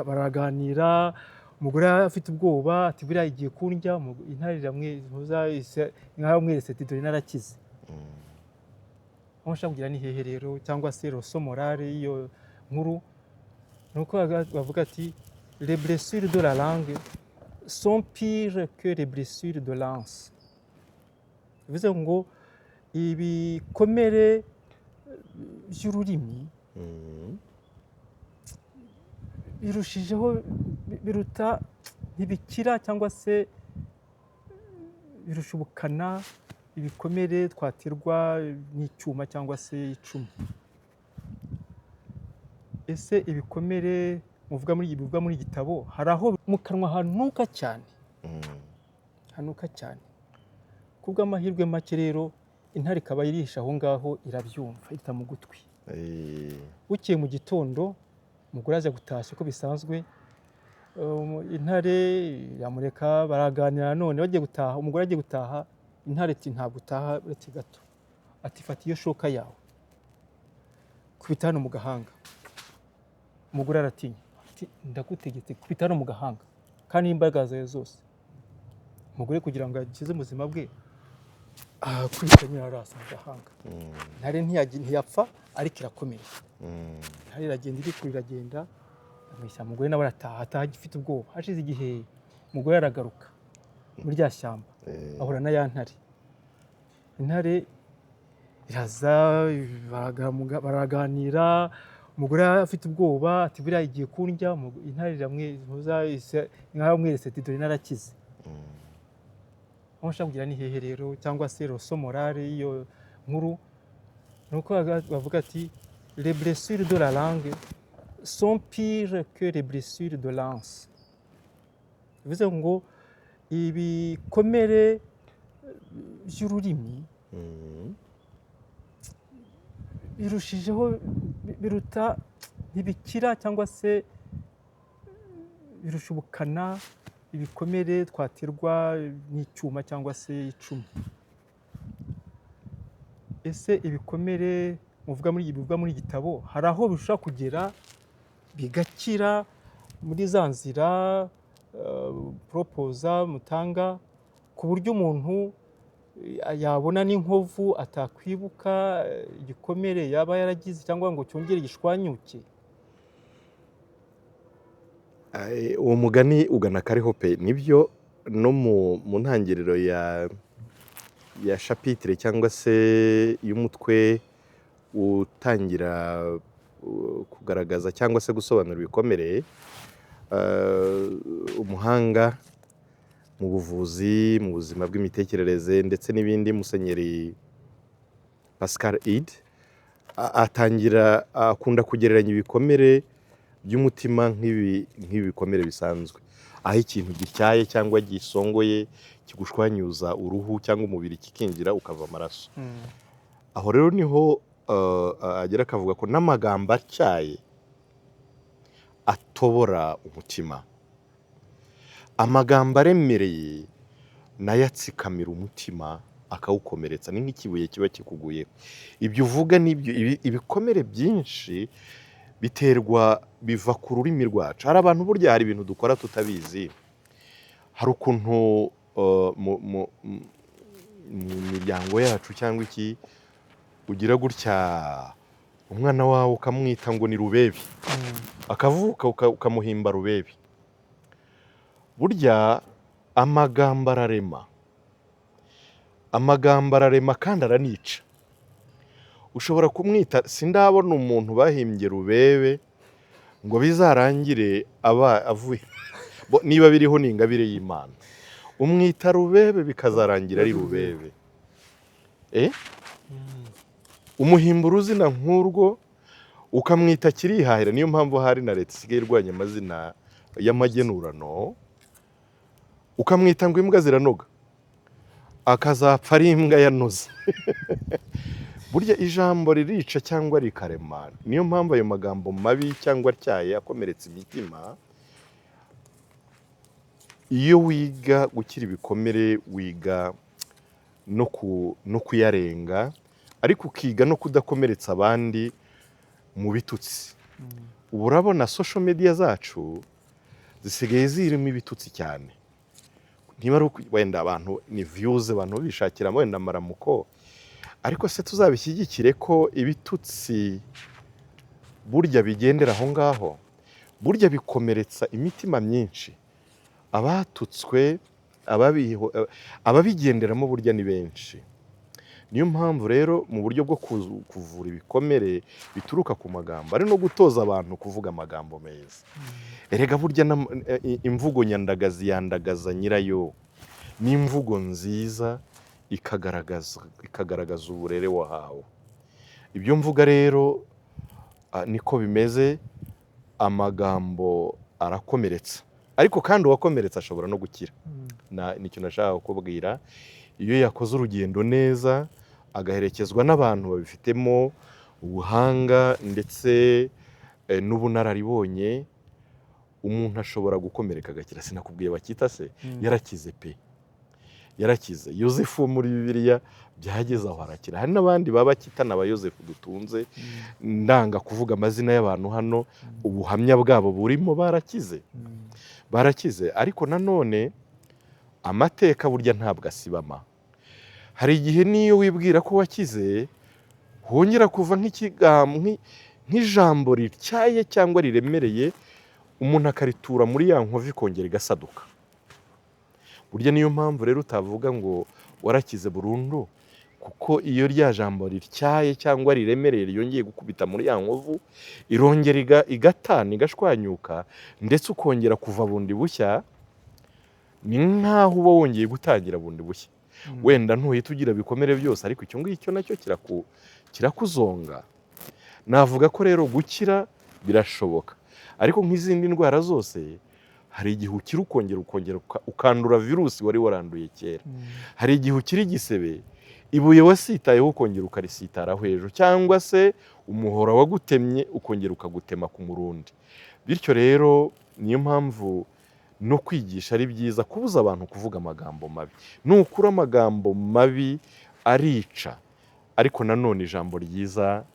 baraganira, umugore afite ubwoba ati buriya igiye kundya. Intare iramweretse iti dore narakize. Aho nshaka kugira ni hehe rero, cyangwa se leçon morale y'iyo nkuru ni uko bavuga ati les blessures de la langue sont pires que les blessures de lance. Bivuze ngo ibikomere by'ururimi birushijeho biruta ntibikira, cyangwa se birusha ubukana ibikomere twaterwa n'icyuma cyangwa se icumu. Ese ibikomere bivuga muri gitabo hari aho mu kanwa hanuka cyane, hanuka cyane. Kubw'amahirwe make rero intare ikaba irisha aho ngaho irabyumva ita mu gutwi. Bukeye mu gitondo umugore aje gutashya uko bisanzwe, intare yamureka baraganira. None bagiye gutaha, umugore agiye gutaha, intare iti ntabwo utaha uretse gato. Ati fata iyo shoka yawe kubita hano mu gahanga. Umugore aratinya ati ndagutegetse kubita hano mu gahanga kandi imbaraga zawe zose. Umugore kugira ngo akize ubuzima bwe kubita nyine arasa mu gahanga. Intare ntiyapfa ariko irakomeye. Intare iragenda iragenda amwishyamba. Umugore nawe ataha agifite ubwoba. Hashize igihe umugore aragaruka muri rya shyamba ahura na ya ntare. Intare iraza baraganira, umugore afite ubwoba ati buriya igiye kundya. Intare iramweretse iti dore narakize. Aho nshaka kugira ni hehe rero, cyangwa se leçon morale y'iyo nkuru ni uko bavuga ati les blessures de la langue sont pires que les blessures de lance. Bivuze ngo ibikomere by'ururimi birushijeho biruta ntibikira, cyangwa se birusha ubukana ibikomere twaterwa n'icyuma cyangwa se icumu. Ese ibikomere bivuga muri gitabo hari aho bishobora kugera bigakira muri za nzira proposa mutanga, ku buryo umuntu yabona n'inkovu atakwibuka igikomere yaba yaragize cyangwa ngo cyongere gishwanyuke. Uwo mugani ugana kariho pe. Nibyo no mu ntangiriro ya chapitre cyangwa se y'umutwe utangira kugaragaza cyangwa se gusobanura ibikomere, umuhanga mu buvuzi, mu buzima bw'imitekerereze ndetse n'ibindi, Musenyeri Pascal Ide akunda kugereranya ibikomere by'umutima nk'ibikomere bisanzwe, aho ikintu gityaye cyangwa gisongoye kigushwanyuza uruhu cyangwa umubiri kikinjira ukava amaraso. Aho rero niho agera akavuga ko n'amagambo atyaye atobora umutima, amagambo aremereye nayo atsikamira umutima akawukomeretsa, ni nk'ikibuye kiba kikuguyeho. Ibyo uvuga n'ibyo ibikomere byinshi biva ku rurimi rwacu. Hari abantu burya hari ibintu dukora tutabizi. Hari ukuntu mu miryango yacu cyangwa iki ugira gutya umwana wawe ukamwita ngo ni Rubebe, akavuka ukamuhimba Rubebe. Burya amagambo ararema kandi aranica. Ushobora kumwita, sindabona umuntu bahimbye Rubebe ngo bizarangire avuye niba biriho ni ingabire y'Imana. Umwita Rubebe bikazarangira ari Rubebe. Umuhimba uruzina nk'urwo ukamwita Kirihahira. Niyo mpamvu hari na leta isigaye irwanya amazina y'amagenurano, ukamwita ngo imbwa ziranoga akazapfa ari imbwa yanoze. Burya ijambo ririca cyangwa rikarema. Niyo mpamvu ayo magambo mabi cyangwa atyaye akomeretsa imitima. Iyo wiga gukira ibikomere, wiga no kuyarenga, ariko ukiga no kudakomeretsa abandi mu bitutsi. Ubu urabona social media zacu zisigaye zirimo ibitutsi cyane. Niba wenda abantu ni views, abantu bishakira wenda amaramuko, ariko se tuzabishyigikire ko ibitutsi burya bigendera aho ngaho? Burya bikomeretsa imitima myinshi. Abatutswe, ababigenderamo burya ni benshi. Niyo mpamvu rero mu buryo bwo kuvura ibikomere bituruka ku magambo, ari no gutoza abantu kuvuga amagambo meza. Erega burya imvugo nyandagazi yandagaza nyirayo. Ni imvugo nziza ikagaragaza uburere wahawe. Ibyo mvuga rero niko bimeze. Amagambo arakomeretsa, ariko kandi uwakomeretsa ashobora no gukira. Nicyo nashaka kukubwira. Iyo yakoze urugendo neza agaherekezwa n'abantu babifitemo ubuhanga ndetse n'ubunararibonye, umuntu ashobora gukomereka agakira. Sinakubwiye bakita se yarakize pe, yarakize. Yosefu muri Bibiliya byageze aho arakira. Hari n'abandi baba bakitana aba Yosefu dutunze, ndanga kuvuga amazina y'abantu hano, ubuhamya bwabo burimo barakize. Ariko nanone amateka burya ntabwo asibama. Hari igihe niyo wibwira ko wakize, hongera kuva nk'ijambo rityaye cyangwa riremereye, umuntu akaritura muri ya nkovu ikongera igasaduka. Burya niyo mpamvu rero utavuga ngo warakize burundu, kuko iyo rya jambo rityaye cyangwa riremereye ryongeye gukubita muri ya nkovu, irongera igatana igashwanyuka, ndetse ukongera kuva bundi bushya. Ni nk'aho uba wongeye gutangira bundi bushya. Wenda ntuhita ugira bikomere byose, ariko icyo ngicyo nacyo kirakuzonga. Navuga ko rero gukira birashoboka, ariko nk'izindi ndwara zose hari igihe ukira ukongera ukandura virusi wari waranduye kera. Hari igihe ukira igisebe, ibuye wasitayeho ukongera ukarisitaraho hejuru, cyangwa se umuhora wagutemye ukongera ukagutema ku murundi. Bityo rero niyo mpamvu no kwigisha ari byiza, kubuza abantu kuvuga amagambo mabi. Nukura amagambo mabi arica, ariko nanone ijambo ryiza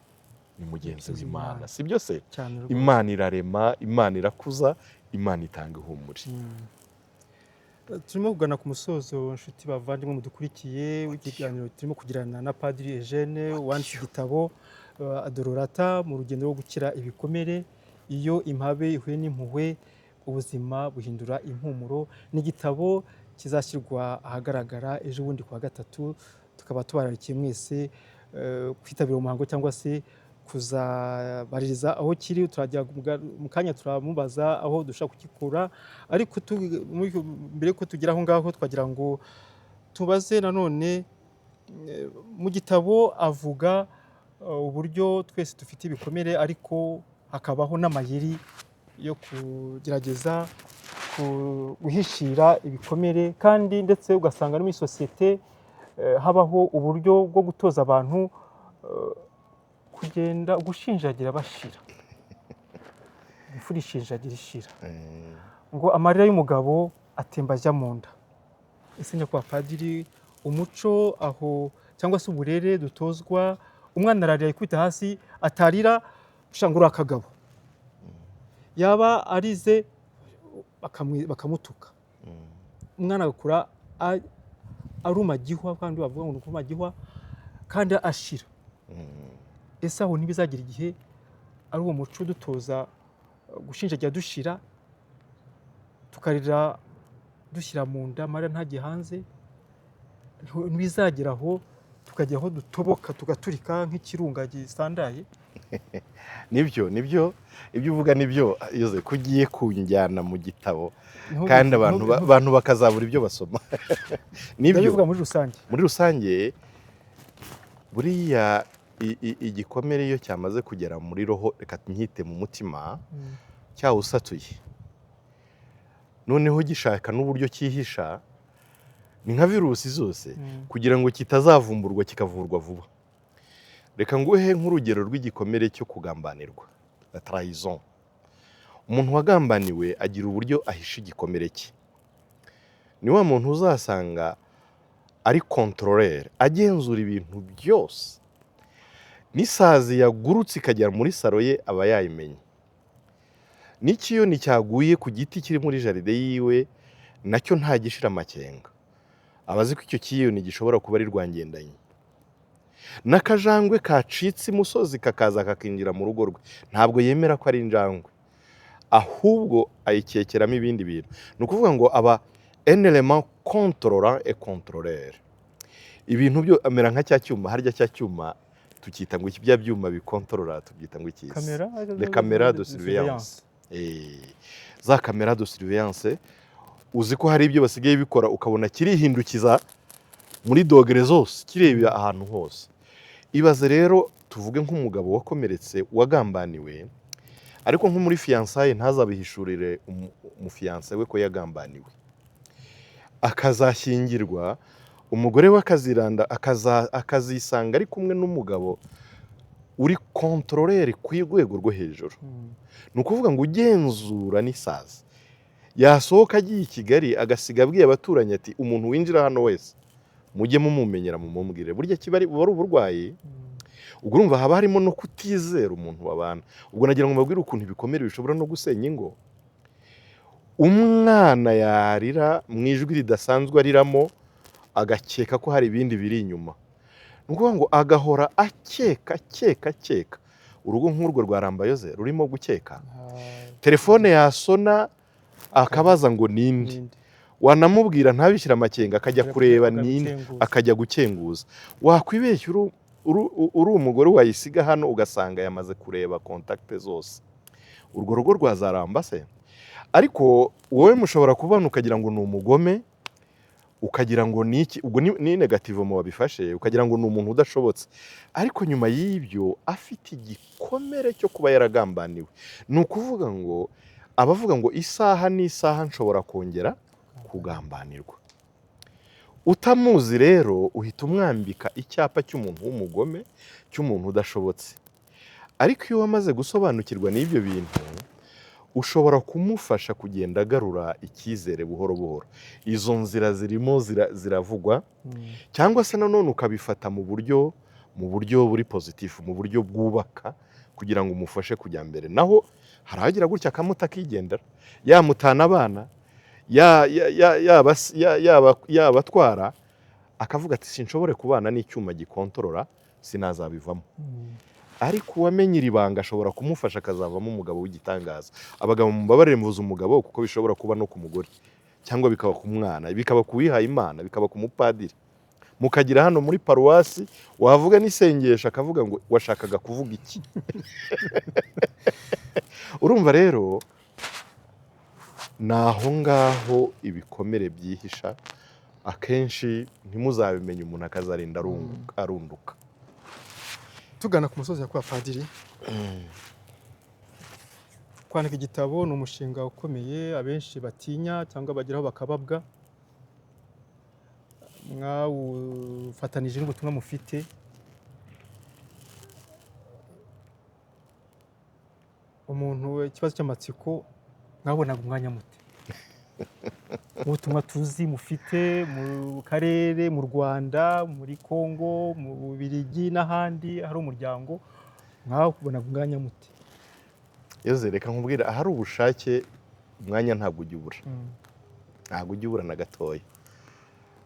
ni mugenzi w'Imana. Si byo se? Imana irarema, Imana irakuza, Imana itanga ihumure. Turimo kugana ku musozo, nshuti bavandimwe mudukurikiye, w'ikiganiro turimo kugirana na Padiri Eugene wanditse igitabo Adororata mu rugendo rwo gukira ibikomere. Iyo impabe ihuye n'impuhwe, ubuzima buhindura impumuro. N'igitabo kizashyirwa ahagaragara ejo bundi kuwa gatatu. Tukaba tubararikiye mwese kwitabira umuhango cyangwa se kuzabaririza aho kiri. Turajya mu kanya turamubaza aho dushaka kukikura, ariko mbere ko tugera aho ngaho twagira ngo tubaze nanone mu gitabo avuga uburyo twese dufite ibikomere ariko hakabaho n'amayeri yo kugerageza guhishira ibikomere, kandi ndetse ugasanga no muri sosiyete habaho uburyo bwo gutoza abantu kugenda gushinjagira bashira, imfura ishinjagira ishira, ngo amarira y'umugabo atemba ajya mu nda. Ese nyakubahwa padiri, umuco aho cyangwa se uburere dutozwa, umwana ararira yikubita hasi atarira shangura akagabo, yaba arize bakamutuka, umwana agakura aruma gihwa, kandi bavuga ngo uruma gihwa kandi ashira. Ese aho ntibizagira igihe ari uwo muco dutoza gushinjagira dushira, tukarira dushyira mu nda amarira ntajye hanze, ntibizagera aho tukajya aho dutoboka tugaturika nk'ikirunga gisandaye? Nibyo ibyo uvuga nibyo yoze kugiye kunjyana mu gitabo kandi abantu bakazabura ibyo basoma. Nibyo bivuga muri rusange buriya igikomere iyo cyamaze kugera muri roho, reka nkite mu mutima, cyawusatuye noneho gishaka n'uburyo cyihisha, ni nka virusi zose, kugira ngo kitazavumburwa kikavurwa vuba. Reka nguhe nk'urugero rw'igikomere cyo kugambanirwa, la trahison. Umuntu wagambaniwe agira uburyo ahisha igikomere cye. Ni wa muntu uzasanga ari contrôleur, agenzura ibintu byose. N'isazi yagurutse ikajya muri saro ye aba yayimenye. N'ikiyoni cyaguye ku giti kiri muri jaride yiwe nacyo ntagishira amakenga, abazi ko icyo kiyoni gishobora kuba ari rwangendanye. N'akajangwe kacitse imusozi kakaza kakinjira mu rugo rwe, ntabwo yemera ko ari injangwe, ahubwo ayikekeramo ibindi bintu. Ni ukuvuga ngo aba un élément contrôlant et contrôleur. Ibintu byo amera nka cya cyuma, harya cya cyuma tukita ngo bya byuma bikontorora tubyita ngo iki? Les caméras de surveillance. Za caméras de surveillance, uzi ko hari ibyo basigaye bikora ukabona kirihindukiza muri dogere zose kireba ahantu hose. Ibaze rero tuvuge nk'umugabo wakomeretse wagambaniwe, ariko nko muri fiançailles ntazabihishurire umufiancé we ko yagambaniwe, akazashyingirwa, umugore we akaziranda akazisanga ari kumwe n'umugabo uri contrôleur ku rwego rwo hejuru. Ni ukuvuga ngo ugenzura n'isazi, yasohoka agiye i Kigali agasiga abwiye abaturanyi ati umuntu winjira hano wese mujye mumumenyera mumubwire. Burya kiba ari uburwayi, ubwo urumva haba harimo no kutizera umuntu babana. Ubwo nagira ngo mbabwire ukuntu ibikomere bishobora no gusenya ingo. Umwana yarira mu ijwi ridasanzwe ariramo agakeka ko hari ibindi biri inyuma. Ni ukuvuga ngo agahora akeka. Urugo nk'urwo rwa Rambayoze rurimo gukeka. Telefone yasona akabaza ngo ninde, wanamubwira ntabishyira amakenga akajya kureba ninde, akajya gukenguza. Wakwibeshya uri umugore wayisiga hano ugasanga yamaze kureba kontakte zose. Urwo rugo rwazaramba se? Ariko wowe mushobora kubana ukagira ngo ni umugome, ukagira ngo ni iki, ubwo ni negative mu babifashe, ukagira ngo ni umuntu udashobotse, ariko nyuma y'ibyo afite igikomere cyo kuba yaragambaniwe. Ni ukuvuga ngo abavuga ngo isaha n'isaha nshobora kongera kugambanirwa. Utamuzi rero uhita umwambika icyapa cy'umuntu w'umugome, cy'umuntu udashobotse. Ariko iyo wamaze gusobanukirwa n'ibyo bintu, ushobora kumufasha kugenda agarura icyizere buhoro buhoro. Izo nzira zirimo ziravugwa, cyangwa se nanone ukabifata mu buryo buri positif, mu buryo bwubaka, kugira ngo umufashe kujya mbere. Naho haragira gutya akamuta kigendera, yamutana abana, yabatwara, akavuga ati sinshobore kubana n'icyuma gikontorora, sinazabivamo. Ariko uwamenye iri banga ashobora kumufasha akazavamo umugabo w'igitangaza. Abagabo mubabarire muvuze umugabo kuko bishobora kuba no ku mugore, cyangwa bikaba ku mwana, bikaba ku wihaye Imana, bikaba ku mupadiri. Mukagira hano muri paruwasi wavuga n'isengesho akavuga ngo washakaga kuvuga iki? Urumva rero naho ngaho ibikomere byihisha akenshi ntimuzabimenye umuntu akazarinda arunduka. Tugana ku musozi kwa padiri, kwandika igitabo ni umushinga ukomeye abenshi batinya cyangwa bageraho bakababwa. Mwawufatanije n'ubutumwa mufite. Umuntu ikibazo cy'amatsiko, mwabonaga umwanya mute? Ubutumwa tuzi mufite mu karere, mu Rwanda, muri Kongo, mu Bubiligi n'ahandi hari umuryango, mwabonaga umwanya mute? Yoze reka nkubwira, ahari ubushake umwanya ntabwo ujya ubura. Ntabwo ujya ubura na gatoya.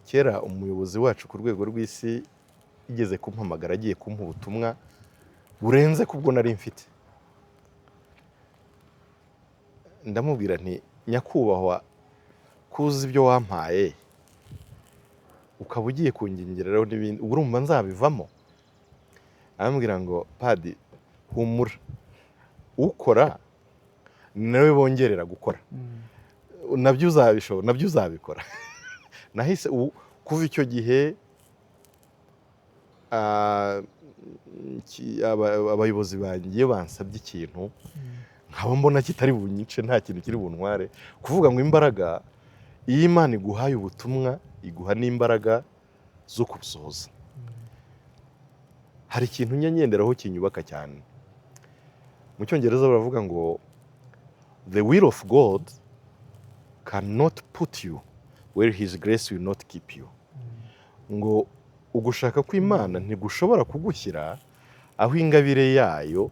Kera umuyobozi wacu ku rwego rw'isi igeze kumpamagara agiye kumpa ubutumwa burenze kubwo nari mfite. Ndamubwira nti nyakubahwa, kuzi ibyo wampaye ukaba ugiye kungingiraho n'ibindi, urumva nzabivamo? Arambwira ngo padi humura, ukora nawe bongerera gukora, nabyo uzabishobora, nabyo uzabikora. Nahise kuva icyo gihe abayobozi bangiye bansabye ikintu nkaba mbona kitari bunyice, nta kintu kiri buntware, kuvuga ngo imbaraga iyo Imana iguhaye ubutumwa iguha n'imbaraga zo kubusohoza. Hari ikintu ngenderaho kinyubaka cyane. Mu Cyongereza baravuga ngo the will of God cannot put you where his grace will not keep you. Ngo ugushaka kw'Imana ntigushobora kugushyira aho ingabire yayo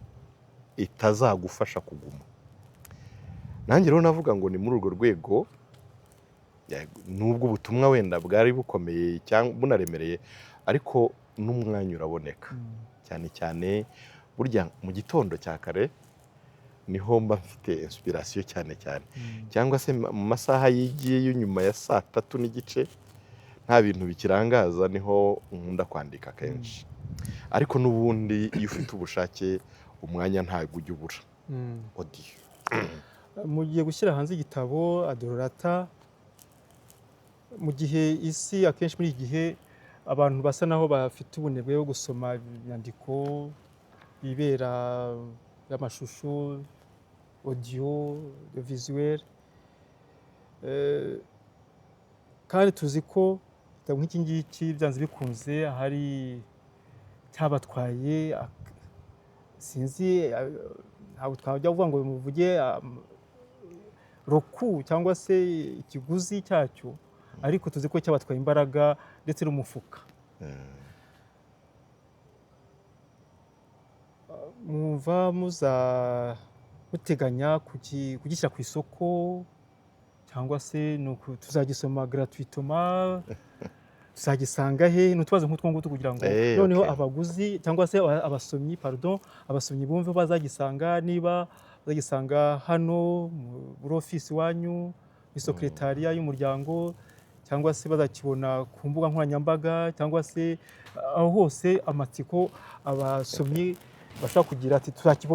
itazagufasha kuguma. Nanjye rero navuga ngo ni muri urwo rwego, nubwo ubutumwa wenda bwari bukomeye cyangwa bunaremereye, ariko n'umwanya uraboneka. Cyane cyane burya mu gitondo cya kare niho mba mfite inspiration cyane cyane, cyangwa se mu masaha yigiye nyuma ya 3:30 nta bintu bikirangaza, niho nkunda kwandika kenshi. Ariko n'ubundi iyo ufite ubushake umwanya ntabwo ujya ubura. Mugiye gushyira hanze igitabo Adorata, mu gihe isi akenshi muri iki gihe abantu basa naho bafite ubunebwe bwo gusoma inyandiko bibera y'amashusho, audio, visuel, kandi tuzi ko igitabo nk'iki ngiki byanze bikunze hari cyabatwaye, sinzi ntabwo twajya kuvuga ngo muvuge roku cyangwa se ikiguzi cyacyo, ariko tuzi ko cyabatwaye imbaraga ndetse n'umufuka. Mwumva muteganya kugishyira ku isoko cyangwa se tuzagisoma gratuitement, tuzagisanga he? N'utubazo nk'utwo ngutwo kugira ngo noneho abaguzi cyangwa se abasomyi bumve bazagisanga, niba bazagisanga hano muri ofisi wanyu, muri sekretariya y'umuryango, cyangwa se bazakibona ku mbuga nkoranyambaga, cyangwa se aho hose amatsiko abasomyi bashobora kugira ati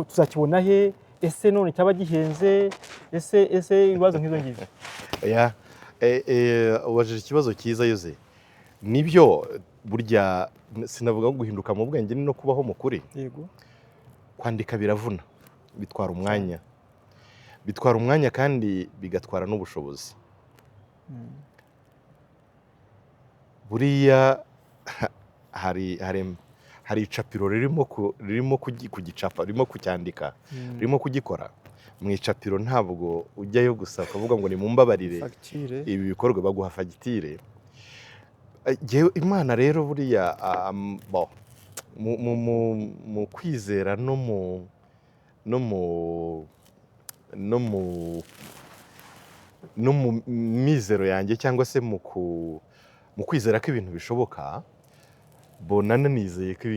tuzakibona he? Ese none cyaba gihenze? Ese ibibazo nk'izo ngibyo. Ubajije ikibazo cyiza Yoze. Nibyo burya sinavuga ngo guhinduka mu bwenge ni no kubaho mu kuri. Yego. Kwandika biravuna, bitwara umwanya. Bitwara umwanya kandi bigatwara n'ubushobozi. Buriya hari icapiro ririmo kugicapa, ririmo kucyandika, ririmo kugikora. Mu icapiro ntabwo ujyayo gusa ukavuga ngo ni mumbabarire ibi bikorwa, baguha fagitire. Imana rero buriya mu kwizera no mu mizero yanjye, cyangwa se mu kwizera ko ibintu bishoboka, bonana nizeye ko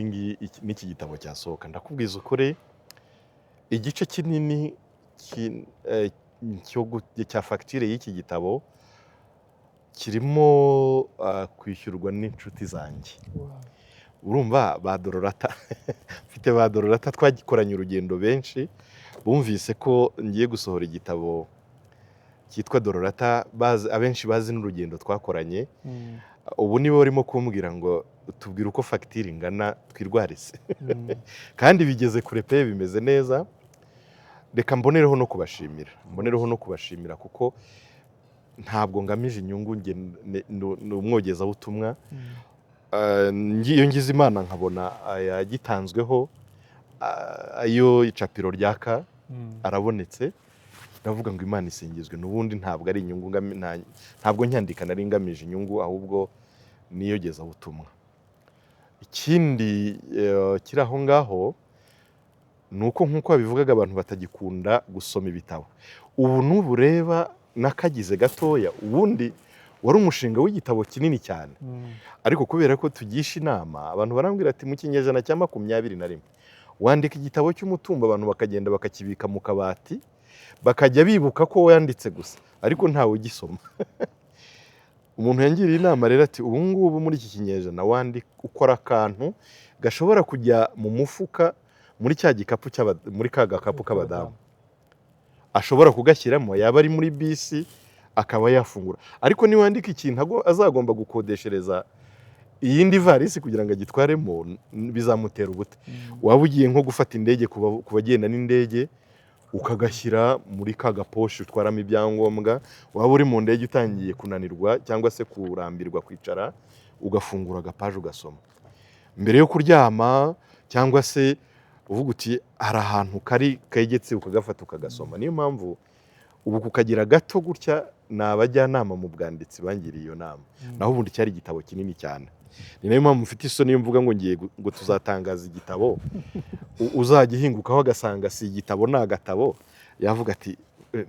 n'iki gitabo cyasohoka. Ndakubwiza ukuri, igice kinini cya fagitire y'iki gitabo kirimo kwishyurwa n'inshuti zanjye. Urumva ba Dororata, mfite ba Dororata twagikoranye urugendo benshi, bumvise ko ngiye gusohora igitabo cyitwa Dororata, abenshi bazi n'urugendo twakoranye. Ubu nibo barimo kumbwira ngo tubwire uko fagitire ingana twirwarise. Kandi bigeze kure pe, bimeze neza. Reka mbonereho no kubashimira kuko ntabwo ngamije inyungu, ni umwogezabutumwa. Iyo ngize Imana nkabona yagitanzweho ayo icapiro ryaka arabonetse, ndavuga ngo Imana isingizwe. N'ubundi ntabwo ari inyungu, ntabwo nyandika nari ngamije inyungu, ahubwo niyogezabutumwa. Ikindi kiri aho ngaho ni uko nk'uko babivugaga, abantu batagikunda gusoma ibitabo. Ubu n'ubu reba n'akagize gatoya, ubundi wari umushinga w'igitabo kinini cyane, ariko kubera ko tugisha inama, abantu barambwira ati mu kinyejana cya 21 wandika igitabo cy'umutumba, abantu bakagenda bakakibika mu kabati, bakajya bibuka ko wanditse gusa, ariko ntawe ugisoma. Umuntu yangiriye inama rero ati ubu ngubu muri iki kinyejana wandika, ukora akantu gashobora kujya mu mufuka, muri cya gikapu muri ka gakapu k'abadamu, ashobora kugashyiramo, yaba ari muri bisi akaba yafungura. Ariko niwandika ikintu azagomba gukodeshereza iyindi varisi kugira ngo agitwaremo, bizamutera ubute. Waba ugiye nko gufata indege, ku bagenda n'indege, ukagashyira muri ka gaposhi utwaramo ibyangombwa. Waba uri mu ndege utangiye kunanirwa cyangwa se kurambirwa kwicara, ugafungura agapaje ugasoma mbere yo kuryama, cyangwa se uvuga uti hari ahantu kegetse ukagafata ukagasoma. Niyo mpamvu ubu kukagira gato gutya ni abajyanama mu bwanditsi bangiriye iyo nama. Naho ubundi cyari igitabo kinini cyane. Ni nayo mpamvu mfite isoni iyo mvuga ngo ngiye ngo tuzatangaza igitabo, uzajya ihingukaho agasanga si igitabo, ni agatabo, yavuga ati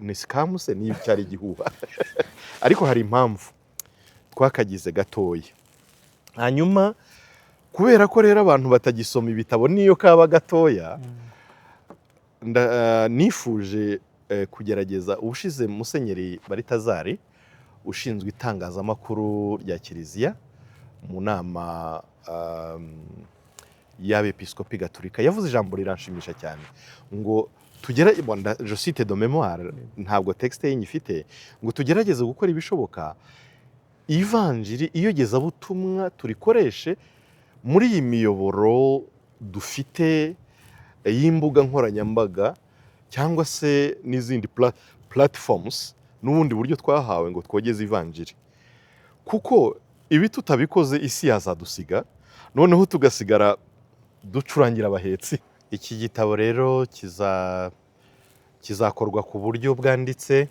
ni sikamu se, niyo cyari igihuha. Ariko hari impamvu twakagize gatoya. Hanyuma kubera ko rero abantu batagisoma ibitabo niyo kaba gatoya, nifuje kugerageza. Ubushize Musenyeri Baritazari ushinzwe itangazamakuru rya Kiliziya mu nama y'abepiskopi gatolika yavuze ijambo riranshimisha cyane, ngo je cite de mémoire, ntabwo texte yinyifite, ngo tugerageze gukora ibishoboka ivanjiri iyogezabutumwa turikoreshe muri iyi miyoboro dufite y'imbuga nkoranyambaga cyangwa se n'izindi platforms n'ubundi buryo twahawe ngo twogeze ivanjiri. Kuko ibi tutabikoze isi yazadusiga, noneho tugasigara ducurangira abahetsi. Iki gitabo rero kizakorwa ku buryo bwanditse,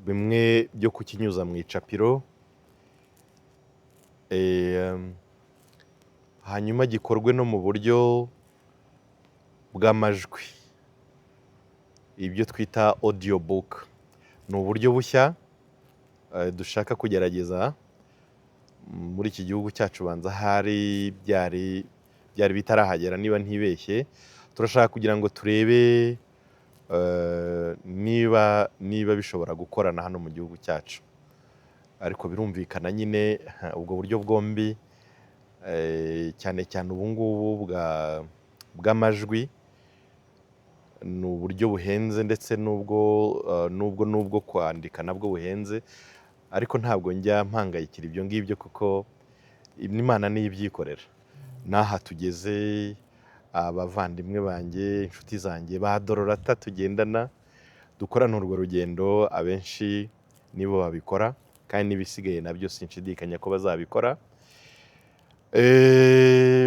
bimwe byo kukinyuza mu icapiro, hanyuma gikorwe no mu buryo bw'amajwi, ibyo twita audio book. Ni uburyo bushya dushaka kugerageza muri iki gihugu cyacu, banza hari byari bitarahagera niba ntibeshye. Turashaka kugira ngo turebe niba bishobora gukorana hano mu gihugu cyacu, ariko birumvikana nyine ubwo buryo bwombi, cyane cyane ubu ngubu bw'amajwi, ni uburyo buhenze, ndetse n'ubwo kwandika nabwo buhenze, ariko ntabwo njya mpangayikira ibyo ngibyo kuko Imana niyo ibyikorera. N'aha tugeze, abavandimwe banjye, inshuti zanjye ba Dororata tugendana, dukorana urwo rugendo, abenshi nibo babikora, kandi n'ibisigaye nabyo sinshidikanya ko bazabikora.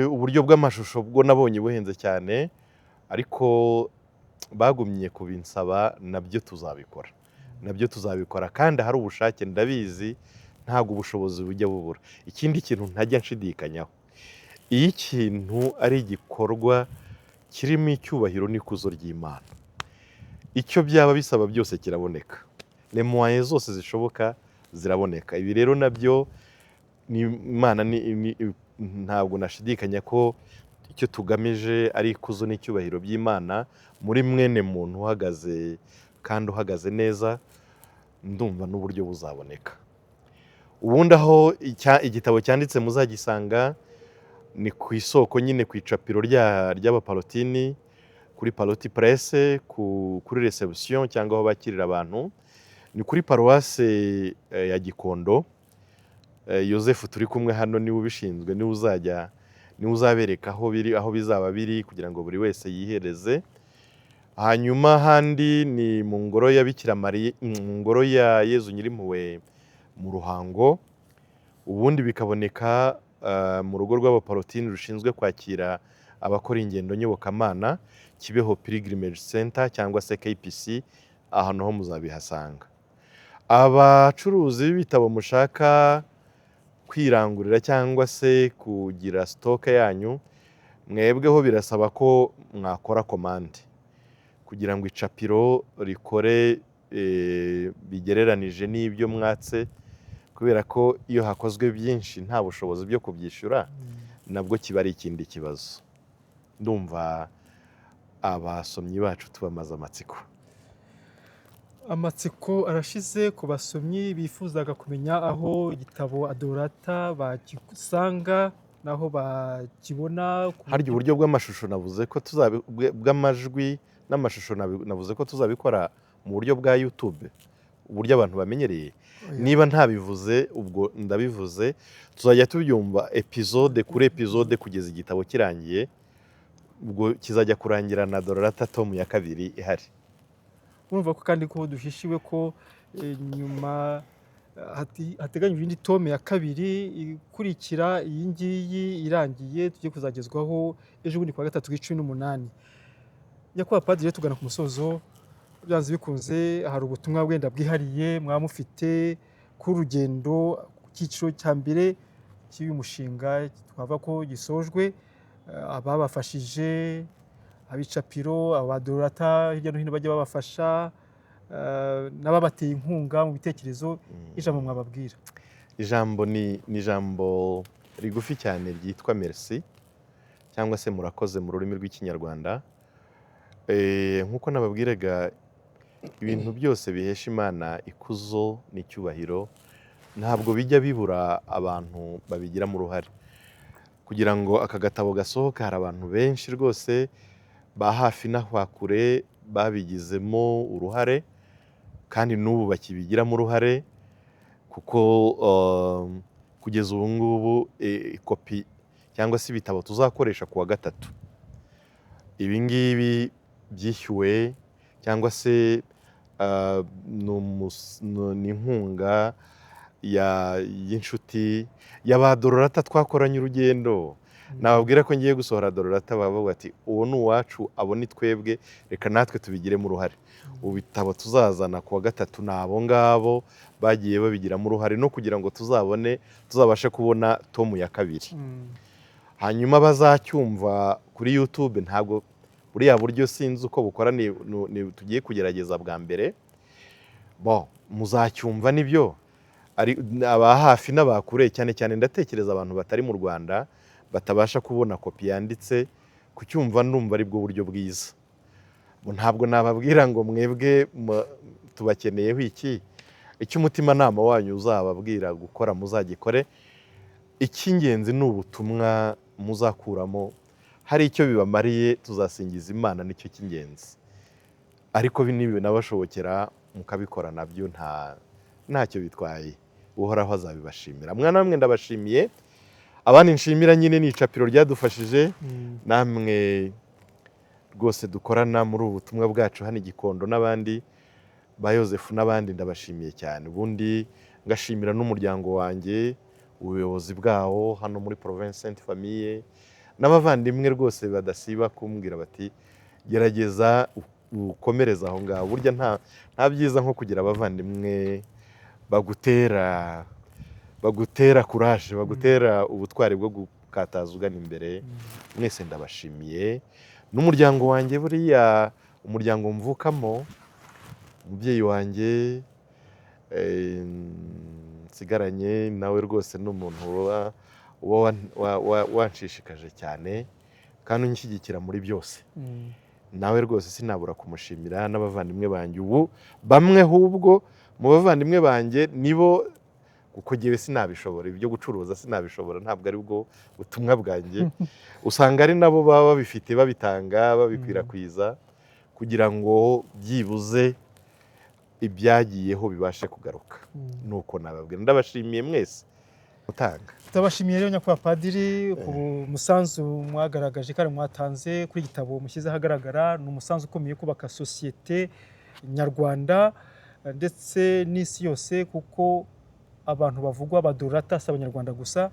Uburyo bw'amashusho bwo nabonye buhenze cyane, ariko bagumye kubinsaba, nabyo tuzabikora kandi hari ubushake, ndabizi ntabwo ubushobozi bujya bubura. Ikindi kintu ntajya nshidikanyaho, iyo ikintu ari igikorwa kirimo icyubahiro n'ikuzo ry'Imana, icyo byaba bisaba byose kiraboneka, les moyens zose zishoboka ziraboneka. Ibi rero nabyo Imana ntabwo nashidikanya ko icyo tugamije ari ikuzo n'icyubahiro by'Imana muri mwene muntu uhagaze, kandi uhagaze neza. Ndumva n'uburyo buzaboneka. Ubundi aho igitabo cyanditse muzagisanga ni ku isoko nyine, ku icapiro ry'Abapalotini, kuri Paloti Presse, kuri reception cyangwa aho bakirira abantu. ni kuri paruwase ya Gikondo. Yosefu turi kumwe hano niwe ubishinzwe, niwe uzabereka aho bizaba biri kugira ngo buri wese yihereze. Hanyuma handi ni mu ngoro ya Bikira Mariya, mu ngoro ya Yezu Nyirimpuhwe mu Ruhango. Ubundi bikaboneka mu rugo rw'abaparotini rushinzwe kwakira abakora ingendo nyobokamana, Kibeho Pilgrimage Center cyangwa se KPC, ahantu ho muzabihasanga. Abacuruzi b'ibitabo mushaka kwirangurira cyangwa se kugira stoke yanyu, mwebweho birasaba ko mwakora komande kugira ngo icapiro rikore bigereranije n'ibyo mwatse, kubera ko iyo hakozwe byinshi nta bushobozi byo kubyishyura nabwo kiba ari ikindi kibazo. Ndumva abasomyi bacu tubamaze amatsiko. Amatsiko arashize ku basomyi bifuzaga kumenya aho igitabo Adorata bagisanga naho bakibona. Harya uburyo bw'amashusho navuze ko bw'amajwi n'amashusho navuze ko tuzabikora mu buryo bwa YouTube, uburyo abantu bamenyereye. Niba ntabivuze ubwo ndabivuze, tuzajya tubyumva episode kuri episode kugeza igitabo kirangiye. Ubwo kizajya kurangira na Adorata tomu ya 2 ihari. Urumva ko kandi ko duhishiwe ko nyuma hateganyijwe indi tome ya 2 ikurikira iyi ngiyi irangiye, tugiye kuzagezwaho ejo bundi kwa 3 18. Nyakubahwa Padiri, tugana ku musozo, byanze bikunze hari ubutumwa bwenda bwihariye mwamufite ku rugendo ku cyiciro cya mbere cy'uyu mushinga twava ko gisojwe, ababafashije, abicapiro, abadorata hirya no hino bajya babafasha, n'ababateye inkunga mu bitekerezo. Ijambo mwababwira? Ijambo ni ijambo rigufi cyane ryitwa merci cyangwa se murakoze mu rurimi rw'Ikinyarwanda. Nkuko nababwiraga, ibintu byose bihesha Imana ikuzo n'icyubahiro ntabwo bijya bibura abantu babigiramo uruhare. Kugira ngo aka gatabo gasohoka, hari abantu benshi rwose ba hafi n'ahakure babigizemo uruhare, kandi n'ubu bakibigiramo uruhare, kuko kugeza ubu ngubu kopi cyangwa se ibitabo tuzakoresha kuwa 3, ibi ngibi byishyuwe cyangwa se ni inkunga y'inshuti y'abadorata twakoranye urugendo. Nababwira ko ngiye gusohora Adorata, bavuga ati uwo ni uwacu, abo ni twebwe, reka natwe tubigiremo uruhare. Ubu bitabo tuzazana kuwa 3 ni abo ngabo bagiye babigiramo uruhare, no kugira ngo tuzabashe kubona tomu ya 2. Hanyuma bazacyumva kuri YouTube, ntabwo buriya buryo sinzi uko bukora, tugiye kugerageza bwa mbere. Muzacyumva nibyo, aba hafi n'abakure, cyane cyane ndatekereza abantu batari mu Rwanda batabasha kubona kopi yanditse, kucyumva ndumva ari bwo buryo bwiza. Ntabwo nababwira ngo mwebwe tubakeneyeho iki, icyo umutimanama wanyu uzababwira gukora muzagikore. Icy'ingenzi ni ubutumwa muzakuramo, hari icyo bibamariye tuzasingiza Imana, nicyo cy'ingenzi. Ariko nabashobokera mukabikora nabyo ntacyo bitwaye, uhoraho azabibashimira. Mwana wamwe ndabashimiye, abandi nshimira nyine ni icapiro ryadufashije, namwe rwose dukorana muri ubu butumwa bwacu hano i Gikondo, n'abandi ba Yosefu n'abandi ndabashimiye cyane. Ubundi ngashimira n'umuryango wanjye, ubuyobozi bwawo hano muri Province Sainte Famille, n'abavandimwe rwose badasiba kumbwira bati gerageza ukomereza aho ngaho. Burya nta byiza nko kugira abavandimwe bagutera courage, bagutera ubutwari bwo gukataza ugana imbere. Mwese ndabashimiye, n'umuryango wanjye, buriya umuryango mvukamo, umubyeyi wanjye nsigaranye nawe rwose n'umuntu wanshishikaje cyane kandi unshyigikira muri byose. Nawe rwose sinabura kumushimira, n'abavandimwe banjye. Ubu bamwe ahubwo mu bavandimwe banjye nibo, kuko ngewe sinabishobora, ibyo gucuruza sinabishobora, ntabwo ari bwo butumwa bwanjye. Usanga ari nabo baba babifite, babitanga, babikwirakwiza, kugira ngo byibuze ibyagiyeho bibashe kugaruka. Nuko nababwira, ndabashimiye mwese utanga. Turabashimiye rero nyakubahwa padiri ku musanzu mwagaragaje kandi mwatanze kuri igitabo mushyize ahagaragara. Ni umusanzu ukomeye kubaka sosiyete nyarwanda ndetse n'isi yose, kuko abantu bavugwa badorata si abanyarwanda gusa,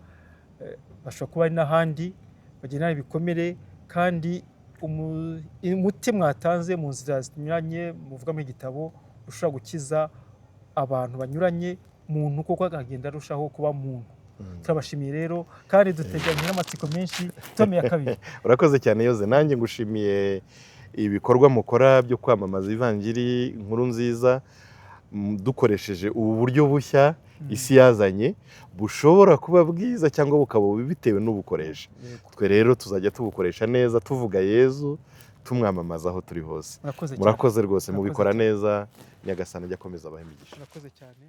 bashobora kuba ari n'ahandi bagendana ibikomere, kandi umuti mwatanze mu nzira zinyuranye muvuga muri igitabo ushobora gukiza abantu banyuranye, muntu koko akagenda arushaho kuba muntu. Turabashimiye rero kandi duteganya n'amatsiko menshi tome ya kabiri. Urakoze cyane Yoze, nanjye ngushimiye ibikorwa mukora byo kwamamaza ivanjiri inkuru nziza dukoresheje ubu buryo bushya isi yazanye, bushobora kuba bwiza cyangwa bukaba bubi bitewe n'ubukoresha. Twe rero tuzajya tubukoresha neza, tuvuga Yezu, tumwamamaza aho turi hose. Murakoze rwose, mubikora neza. Nyagasani ajya akomeza abahe imigisha. Murakoze cyane.